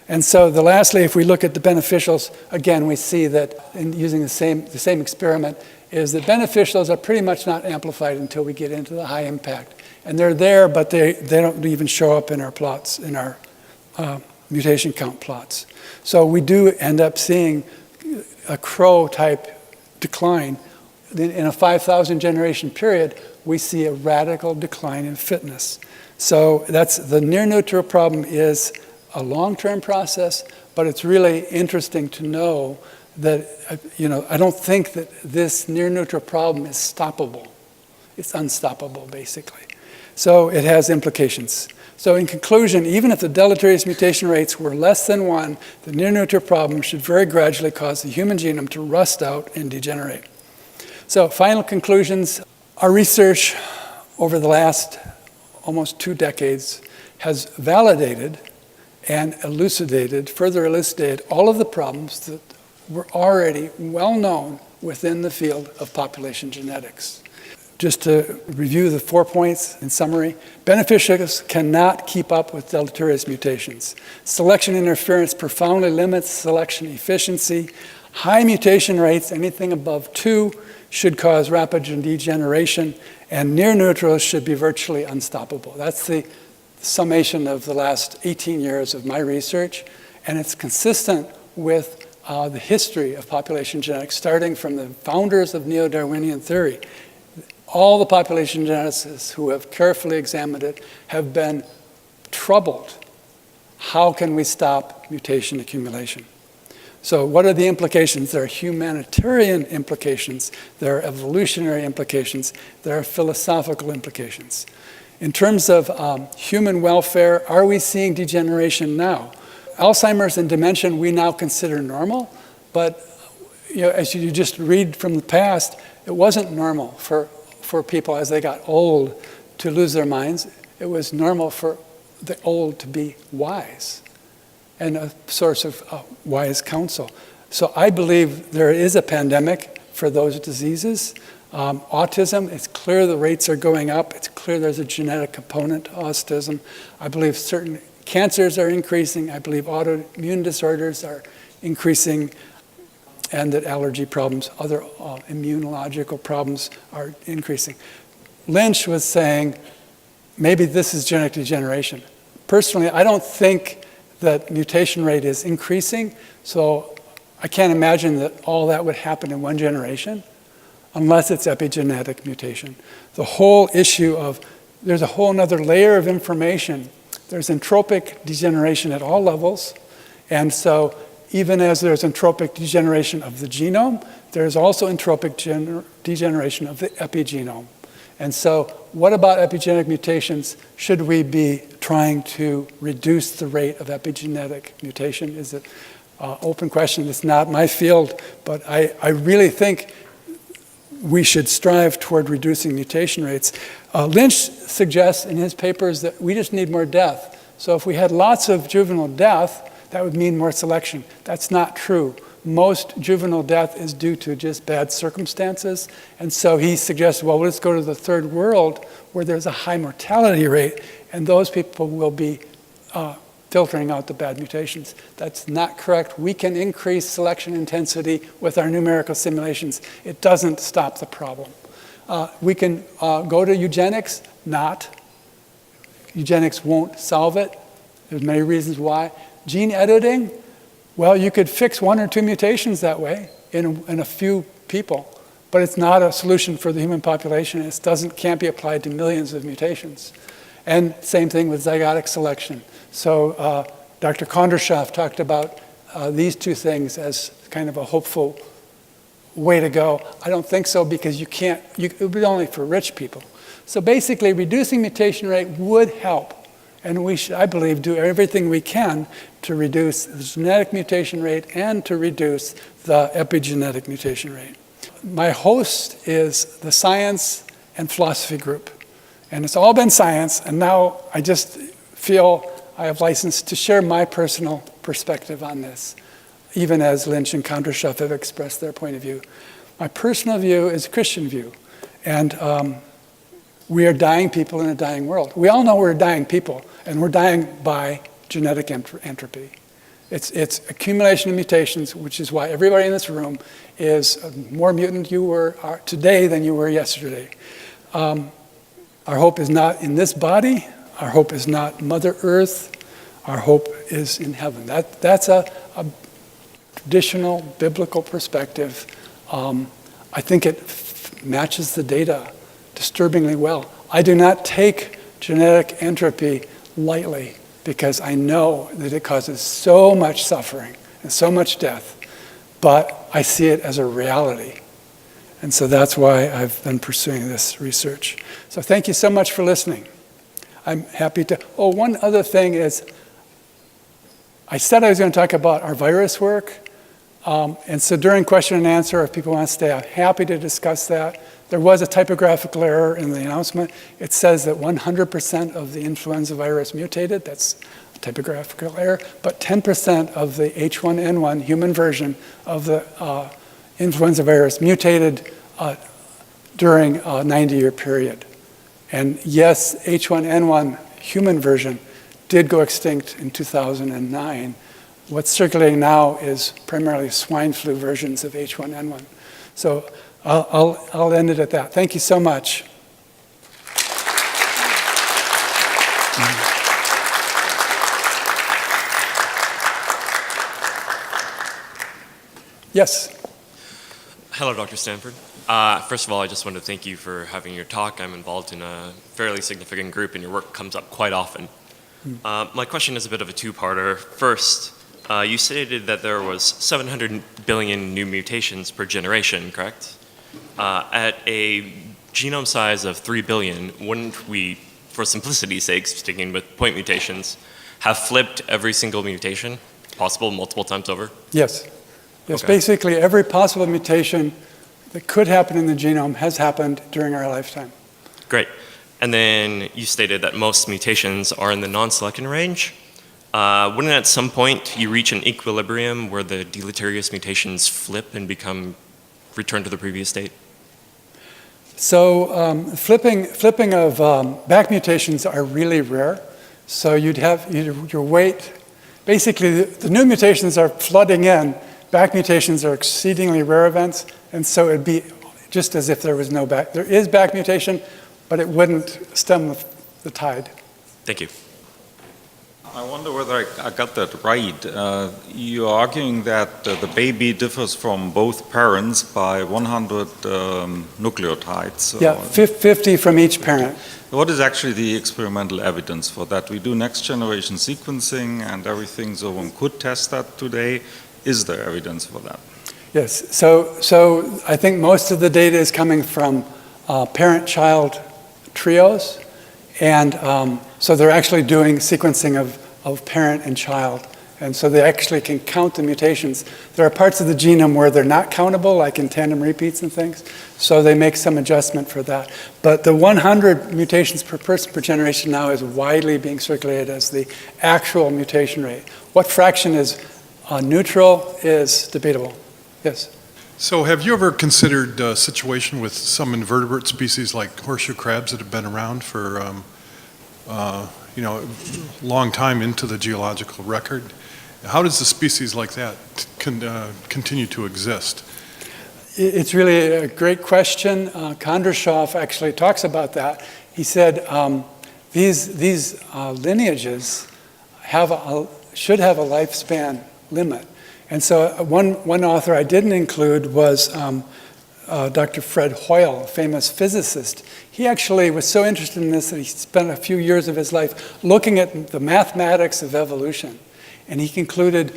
And so lastly, if we look at the beneficials, again, we see that in using the same experiment, is that beneficials are pretty much not amplified until we get into the high impact. And they're there, but they don't even show up in our plots, in our mutation count plots. So we do end up seeing a Crowe type decline. In a 5,000 generation period, we see a radical decline in fitness. So that's the near neutral problem is a long-term process, but it's really interesting to know that, I don't think that this near-neutral problem is stoppable. It's unstoppable, basically. So it has implications. So in conclusion, even if the deleterious mutation rates were less than 1, the near-neutral problem should very gradually cause the human genome to rust out and degenerate. So final conclusions. Our research over the last almost 2 decades has validated and further elucidated all of the problems that were already well known within the field of population genetics. Just to review the 4 points in summary, beneficials cannot keep up with deleterious mutations. Selection interference profoundly limits selection efficiency. High mutation rates, anything above 2, should cause rapid degeneration, and near neutrals should be virtually unstoppable. That's the summation of the last 18 years of my research, and it's consistent with the history of population genetics, starting from the founders of neo-Darwinian theory. All the population geneticists who have carefully examined it have been troubled. How can we stop mutation accumulation? So what are the implications? There are humanitarian implications, there are evolutionary implications, there are philosophical implications. In terms of human welfare, are we seeing degeneration now? Alzheimer's and dementia we now consider normal, but as you just read from the past, it wasn't normal for people as they got old to lose their minds. It was normal for the old to be wise and a source of wise counsel. So I believe there is a pandemic for those diseases. Autism, it's clear the rates are going up. It's clear there's a genetic component to autism. I believe certain cancers are increasing. I believe autoimmune disorders are increasing, and that allergy problems, other immunological problems are increasing. Lynch was saying, maybe this is genetic degeneration. Personally, I don't think that mutation rate is increasing, so I can't imagine that all that would happen in 1 generation unless it's epigenetic mutation. The whole issue of, there's a whole other layer of information. There's entropic degeneration at all levels, and so even as there's entropic degeneration of the genome, there's also entropic degeneration of the epigenome. And so what about epigenetic mutations? Should we be trying to reduce the rate of epigenetic mutation? Is it an open question? It's not my field, but I really think we should strive toward reducing mutation rates. Lynch suggests in his papers that we just need more death. So if we had lots of juvenile death, that would mean more selection. That's not true. Most juvenile death is due to just bad circumstances. And so he suggests, well, let's go to the third world where there's a high mortality rate, and those people will be filtering out the bad mutations. That's not correct. We can increase selection intensity with our numerical simulations. It doesn't stop the problem. We can go to eugenics, not. Eugenics won't solve it. There's many reasons why. Gene editing, well, you could fix 1 or 2 mutations that way in a few people, but it's not a solution for the human population. It can't be applied to millions of mutations. And same thing with zygotic selection. So Dr. Kondrashov talked about these 2 things as kind of a hopeful way to go. I don't think so, because it would be only for rich people. So basically, reducing mutation rate would help. And we should, I believe, do everything we can to reduce the genetic mutation rate and to reduce the epigenetic mutation rate. My host is the Science and Philosophy group. And it's all been science, and now I just feel I have license to share my personal perspective on this, even as Lynch and Kondrashov have expressed their point of view. My personal view is a Christian view, and we are dying people in a dying world. We all know we're dying people, and we're dying by genetic entropy. It's accumulation of mutations, which is why everybody in this room is more mutant you are today than you were yesterday. Our hope is not in this body. Our hope is not Mother Earth. Our hope is in heaven. That's a traditional biblical perspective. I think it matches the data disturbingly well. I do not take genetic entropy lightly, because I know that it causes so much suffering and so much death, but I see it as a reality. And so that's why I've been pursuing this research. So thank you so much for listening. I'm happy to, one other thing is, I said I was going to talk about our virus work, and so during question and answer, if people want to stay, I'm happy to discuss that. There was a typographical error in the announcement. It says that 100% of the influenza virus mutated. That's a typographical error. But 10% of the H1N1 human version of the influenza virus mutated during a 90-year period. And yes, H1N1 human version did go extinct in 2009. What's circulating now is primarily swine flu versions of H1N1. So I'll end it at that. Thank you so much. Yes. Hello, Dr. Sanford. First of all, I just want to thank you for having your talk. I'm involved in a fairly significant group, and your work comes up quite often. My question is a bit of a two-parter. First, you stated that there was 700 billion new mutations per generation, correct? At a genome size of 3 billion, wouldn't we, for simplicity's sake, sticking with point mutations, have flipped every single mutation possible multiple times over? Yes. Yes, Okay. Basically every possible mutation that could happen in the genome has happened during our lifetime. Great. And then you stated that most mutations are in the non-selectin range. Wouldn't at some point you reach an equilibrium where the deleterious mutations flip and return to the previous state? So flipping of back mutations are really rare. So you'd have your weight, basically the new mutations are flooding in, back mutations are exceedingly rare events, and so it'd be just as if there was no back. There is back mutation, but it wouldn't stem the tide. Thank you. I wonder whether I got that right. You're arguing that the baby differs from both parents by 100 nucleotides. Yeah, 50 from each parent. What is actually the experimental evidence for that? We do next generation sequencing and everything, so one could test that today. Is there evidence for that? Yes, so I think most of the data is coming from parent-child trios, and so they're actually doing sequencing of parent and child, and so they actually can count the mutations. There are parts of the genome where they're not countable, like in tandem repeats and things, so they make some adjustment for that. But the 100 mutations per person per generation now is widely being circulated as the actual mutation rate. What fraction is neutral is debatable. Yes? So have you ever considered a situation with some invertebrate species like horseshoe crabs that have been around for a long time into the geological record? How does a species like that continue to exist? It's really a great question. Kondrashov actually talks about that. He said these lineages should have a lifespan limit. And so one author I didn't include was Dr. Fred Hoyle, a famous physicist. He actually was so interested in this that he spent a few years of his life looking at the mathematics of evolution. And he concluded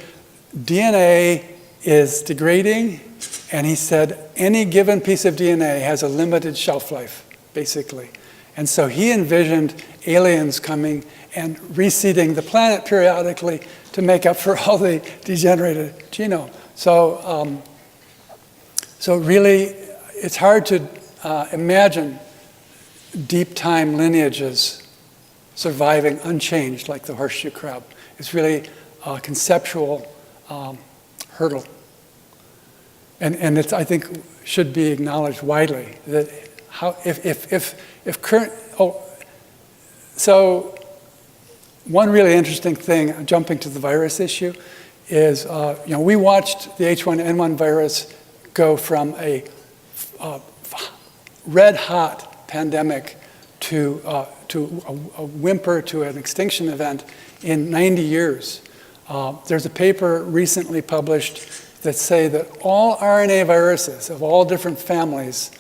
DNA is degrading, and he said any given piece of DNA has a limited shelf life, basically. And so he envisioned aliens coming and reseeding the planet periodically to make up for all the degenerated genome. So really, it's hard to imagine deep time lineages surviving unchanged like the horseshoe crab. It's really a conceptual hurdle. And it's, I think, should be acknowledged widely that how, if current, so one really interesting thing, jumping to the virus issue, is we watched the H1N1 virus go from a red-hot pandemic to a whimper to an extinction event in 90 years. There's a paper recently published that say that all RNA viruses of all different families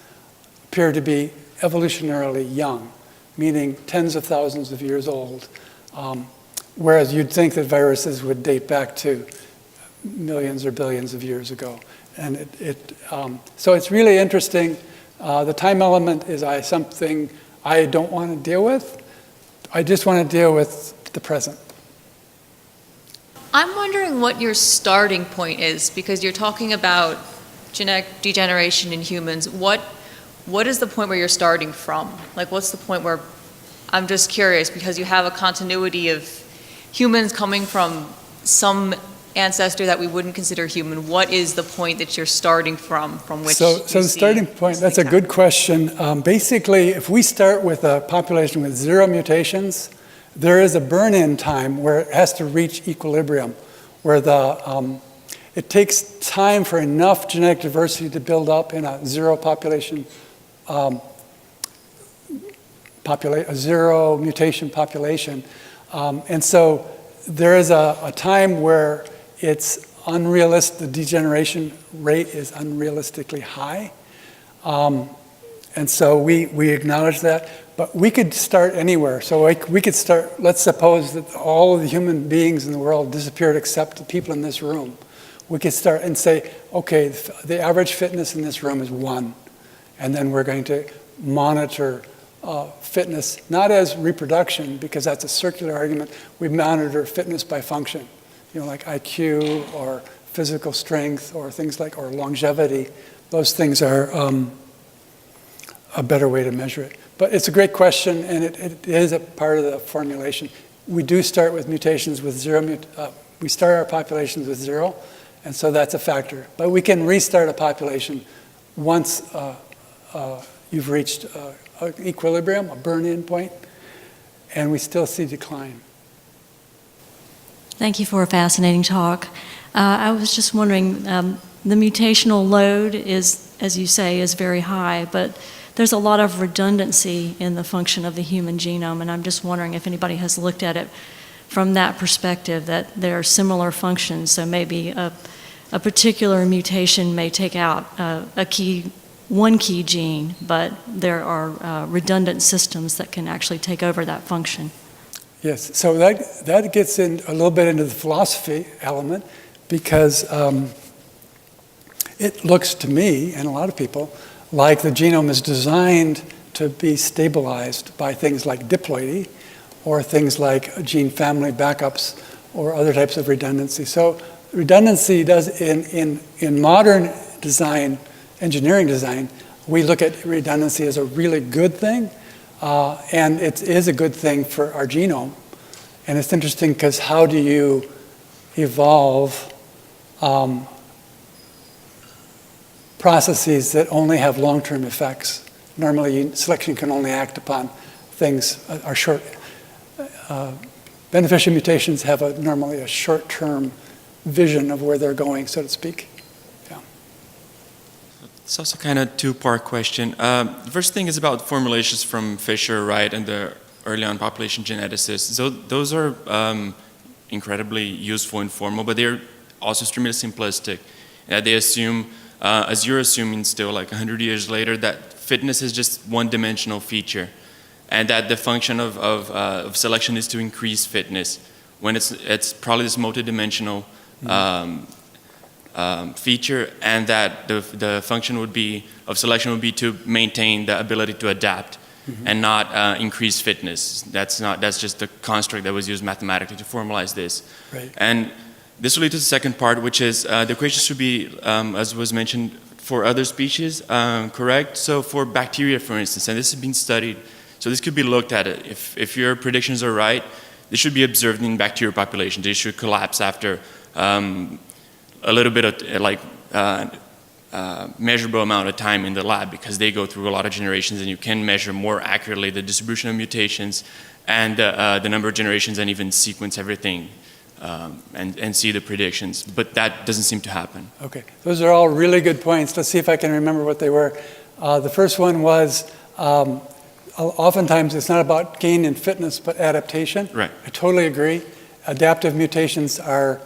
appear to be evolutionarily young, meaning tens of thousands of years old. whereas you'd think that viruses would date back to millions or billions of years ago. And so it's really interesting. The time element is something I don't want to deal with. I just want to deal with the present. I'm wondering what your starting point is, because you're talking about genetic degeneration in humans. What is the point where you're starting from? Like, what's the point where, I'm just curious, because you have a continuity of humans coming from some ancestor that we wouldn't consider human. What is the point that you're starting from which So the starting point, that's a good question. Basically, if we start with a population with 0 mutations, there is a burn-in time where it has to reach equilibrium, where it takes time for enough genetic diversity to build up in a 0 population, a 0 mutation population. And so there is a time where it's unrealistic, the degeneration rate is unrealistically high. And so we acknowledge that. But we could start anywhere. So we could start, let's suppose that all of the human beings in the world disappeared except the people in this room. We could start and say, okay, the average fitness in this room is 1. And then we're going to monitor fitness, not as reproduction, because that's a circular argument. We monitor fitness by function, like IQ or physical strength or things like, or longevity. Those things are a better way to measure it. But it's a great question, and it is a part of the formulation. We do start with mutations with 0. We start our populations with 0, and so that's a factor. But we can restart a population once you've reached an equilibrium, a burn-in point, and we still see decline. Thank you for a fascinating talk. I was just wondering, the mutational load is, as you say, is very high, but there's a lot of redundancy in the function of the human genome, and I'm just wondering if anybody has looked at it from that perspective, that there are similar functions. So maybe a particular mutation may take out one key gene, but there are redundant systems that can actually take over that function. Yes, so that gets in a little bit into the philosophy element, because it looks to me, and a lot of people, like the genome is designed to be stabilized by things like diploidy, or things like gene family backups, or other types of redundancy. So redundancy does, in modern design, engineering design, we look at redundancy as a really good thing, and it is a good thing for our genome. And it's interesting because how do you evolve processes that only have long-term effects? Normally, selection can only act upon things are short. Beneficial mutations have normally a short-term vision of where they're going, so to speak. Yeah. It's also kind of a two-part question. The first thing is about formulations from Fisher, right, and the early on population geneticists. So those are incredibly useful and formal, but they're also extremely simplistic. They assume, as you're assuming still, like 100 years later, that fitness is just one-dimensional feature, and that the function of selection is to increase fitness, when it's probably this multidimensional feature, and that the function of selection would be to maintain the ability to adapt, and not increase fitness. That's just the construct that was used mathematically to formalize this. Right. And this will lead to the second part, which is the equation should be, as was mentioned, for other species, correct? So for bacteria, for instance, and this has been studied, so this could be looked at. If your predictions are right, this should be observed in bacterial populations. They should collapse after a little bit of measurable amount of time in the lab, because they go through a lot of generations, and you can measure more accurately the distribution of mutations and the number of generations, and even sequence everything and see the predictions. But that doesn't seem to happen. Okay, those are all really good points. Let's see if I can remember what they were. The first one was oftentimes it's not about gain in fitness, but adaptation. Right. I totally agree. Adaptive mutations are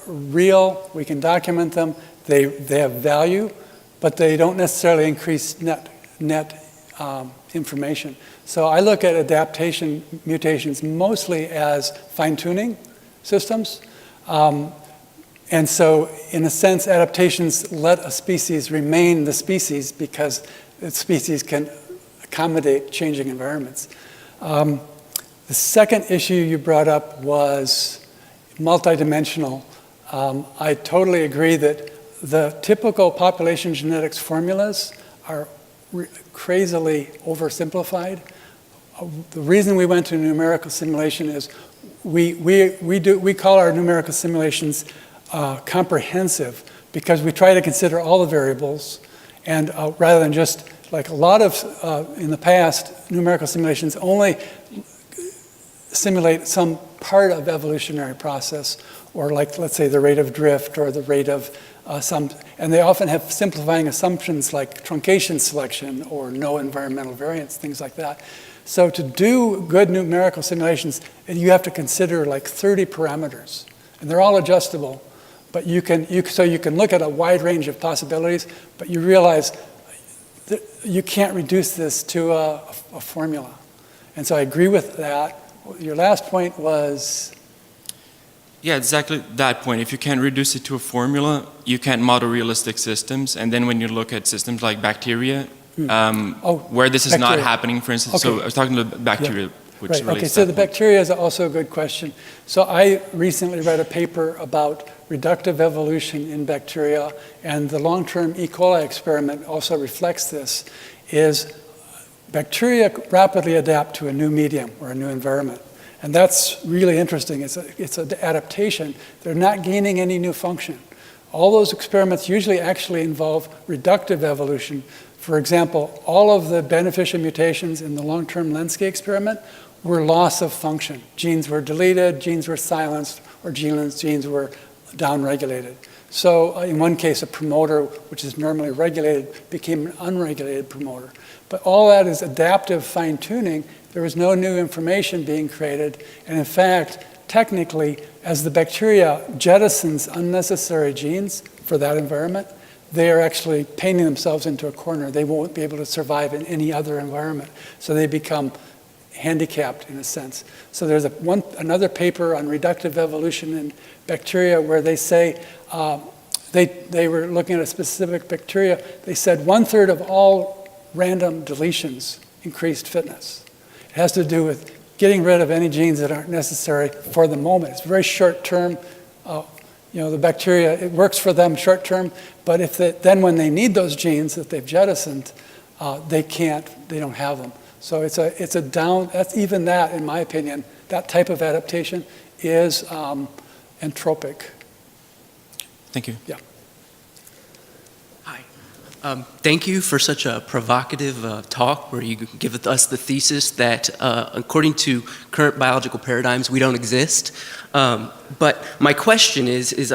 real. We can document them. They have value, but they don't necessarily increase net information. So I look at adaptation mutations mostly as fine-tuning systems. And so, in a sense, adaptations let a species remain the species because the species can accommodate changing environments. The second issue you brought up was multidimensional. I totally agree that the typical population genetics formulas are crazily oversimplified. The reason we went to numerical simulation is we call our numerical simulations comprehensive because we try to consider all the variables, and rather than just like a lot of in the past, numerical simulations only simulate some part of evolutionary process, or like, let's say, the rate of drift or the rate of and they often have simplifying assumptions like truncation selection or no environmental variance, things like that. So to do good numerical simulations, you have to consider like 30 parameters, and they're all adjustable. But you can look at a wide range of possibilities, but you realize that you can't reduce this to a formula. And so I agree with that. Your last point was? Yeah, exactly that point. If you can't reduce it to a formula, you can't model realistic systems. And then when you look at systems like bacteria, where this is not happening, for instance. Okay. So I was talking about bacteria, which right. relates Okay, to so that the bacteria is also a good question. So I recently read a paper about reductive evolution in bacteria, and the long-term E. coli experiment also reflects this, is bacteria rapidly adapt to a new medium or a new environment. And that's really interesting. It's an adaptation. They're not gaining any new function. All those experiments usually actually involve reductive evolution. For example, all of the beneficial mutations in the long-term Lenski experiment were loss of function. Genes were deleted, genes were silenced, or genes were downregulated. So in one case, a promoter, which is normally regulated, became an unregulated promoter. But all that is adaptive fine-tuning. There was no new information being created. And in fact, technically, as the bacteria jettisons unnecessary genes for that environment, they are actually painting themselves into a corner. They won't be able to survive in any other environment. So they become handicapped in a sense. So there's another paper on reductive evolution in bacteria where they say, they were looking at a specific bacteria. They said 1/3 of all random deletions increased fitness. It has to do with getting rid of any genes that aren't necessary for the moment. It's very short term. The bacteria, it works for them short term, but then when they need those genes that they've jettisoned, they don't have them. So that's even that, in my opinion, that type of adaptation is entropic. Thank you. Yeah. Thank you for such a provocative talk where you give us the thesis that according to current biological paradigms, we don't exist. But my question is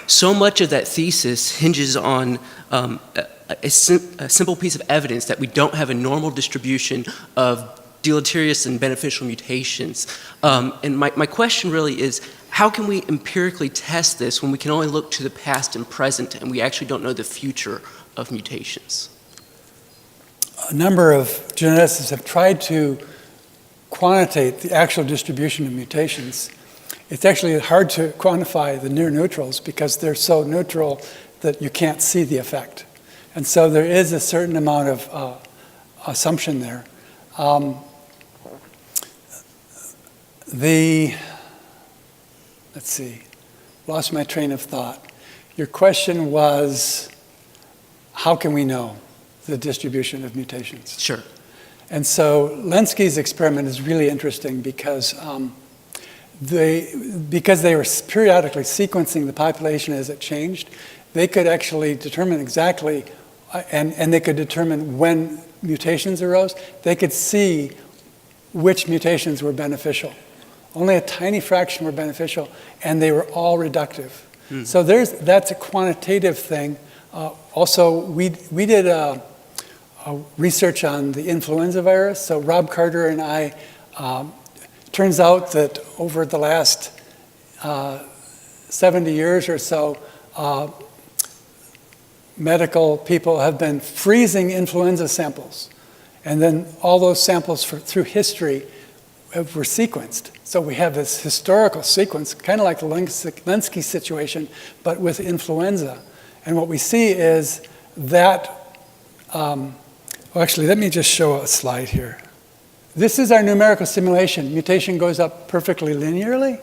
so much of that thesis hinges on a simple piece of evidence that we don't have a normal distribution of deleterious and beneficial mutations. And my question really is, how can we empirically test this when we can only look to the past and present and we actually don't know the future of mutations? A number of geneticists have tried to quantitate the actual distribution of mutations. It's actually hard to quantify the near neutrals because they're so neutral that you can't see the effect. And so there is a certain amount of assumption there. Let's see, lost my train of thought. Your question was, how can we know the distribution of mutations? Sure. And so Lenski's experiment is really interesting because they were periodically sequencing the population as it changed, they could actually determine exactly, and they could determine when mutations arose. They could see which mutations were beneficial. Only a tiny fraction were beneficial, and they were all reductive. So that's a quantitative thing. Also, we did a research on the influenza virus. So Rob Carter and I, turns out that over the last 70 years or so, medical people have been freezing influenza samples. And then all those samples through history were sequenced. So we have this historical sequence, kind of like the Lenski situation, but with influenza. And what we see is that, well, actually, let me just show a slide here. This is our numerical simulation. Mutation goes up perfectly linearly,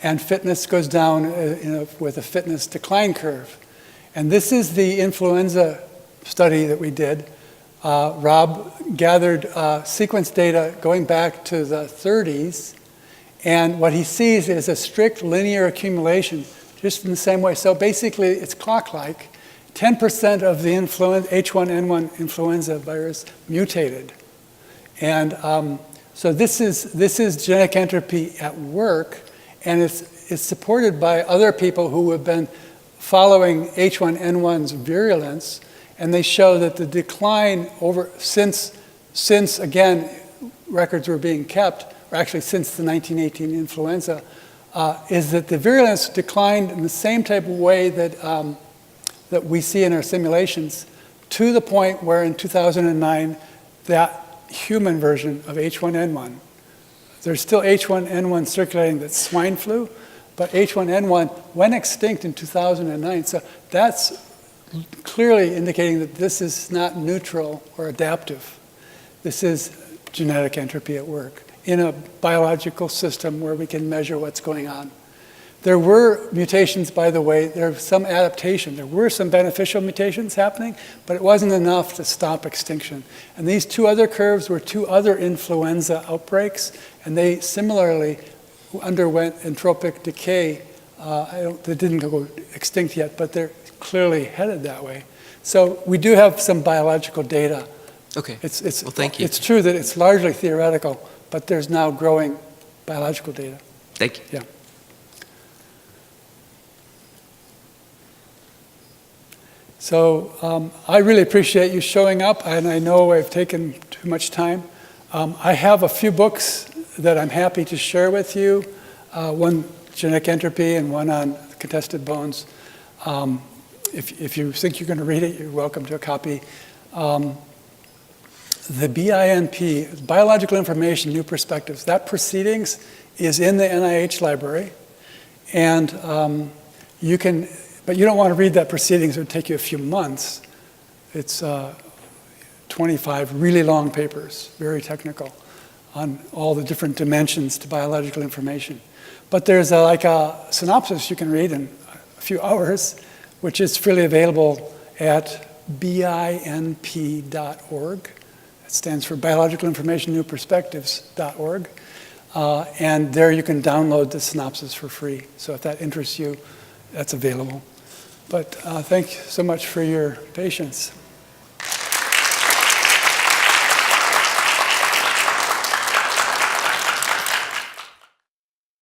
and fitness goes down with a fitness decline curve. And this is the influenza study that we did. Rob gathered sequence data going back to the 30s, and what he sees is a strict linear accumulation, just in the same way. So basically, it's clock-like. 10% of the H1N1 influenza virus mutated. And so this is genetic entropy at work, and it's supported by other people who have been following H1N1's virulence, and they show that the decline since again records were being kept, or actually since the 1918 influenza, is that the virulence declined in the same type of way that that we see in our simulations, to the point where in 2009, that human version of H1N1, there's still H1N1 circulating that's swine flu, but H1N1 went extinct in 2009. So that's clearly indicating that this is not neutral or adaptive. This is genetic entropy at work in a biological system where we can measure what's going on. There were mutations, by the way. There was some adaptation. There were some beneficial mutations happening, but it wasn't enough to stop extinction. And these two other curves were two other influenza outbreaks, and they similarly underwent entropic decay. They didn't go extinct yet, but they're clearly headed that way. So we do have some biological data. Okay. Well, thank you. It's true that it's largely theoretical, but there's now growing biological data. Thank you. Yeah. So I really appreciate you showing up, and I know I've taken too much time. I have a few books that I'm happy to share with you, one genetic entropy and one on contested bones. If you think you're going to read it, you're welcome to a copy. The BINP, Biological Information, New Perspectives, that proceedings is in the NIH library, and you can. But you don't want to read that proceedings. It would take you a few months. It's 25 really long papers, very technical, on all the different dimensions to biological information. But there's like a synopsis you can read in a few hours, which is freely available at BINP.org. It stands for Biological Information New Perspectives.org. And there you can download the synopsis for free. So if that interests you, that's available. But thank you so much for your patience.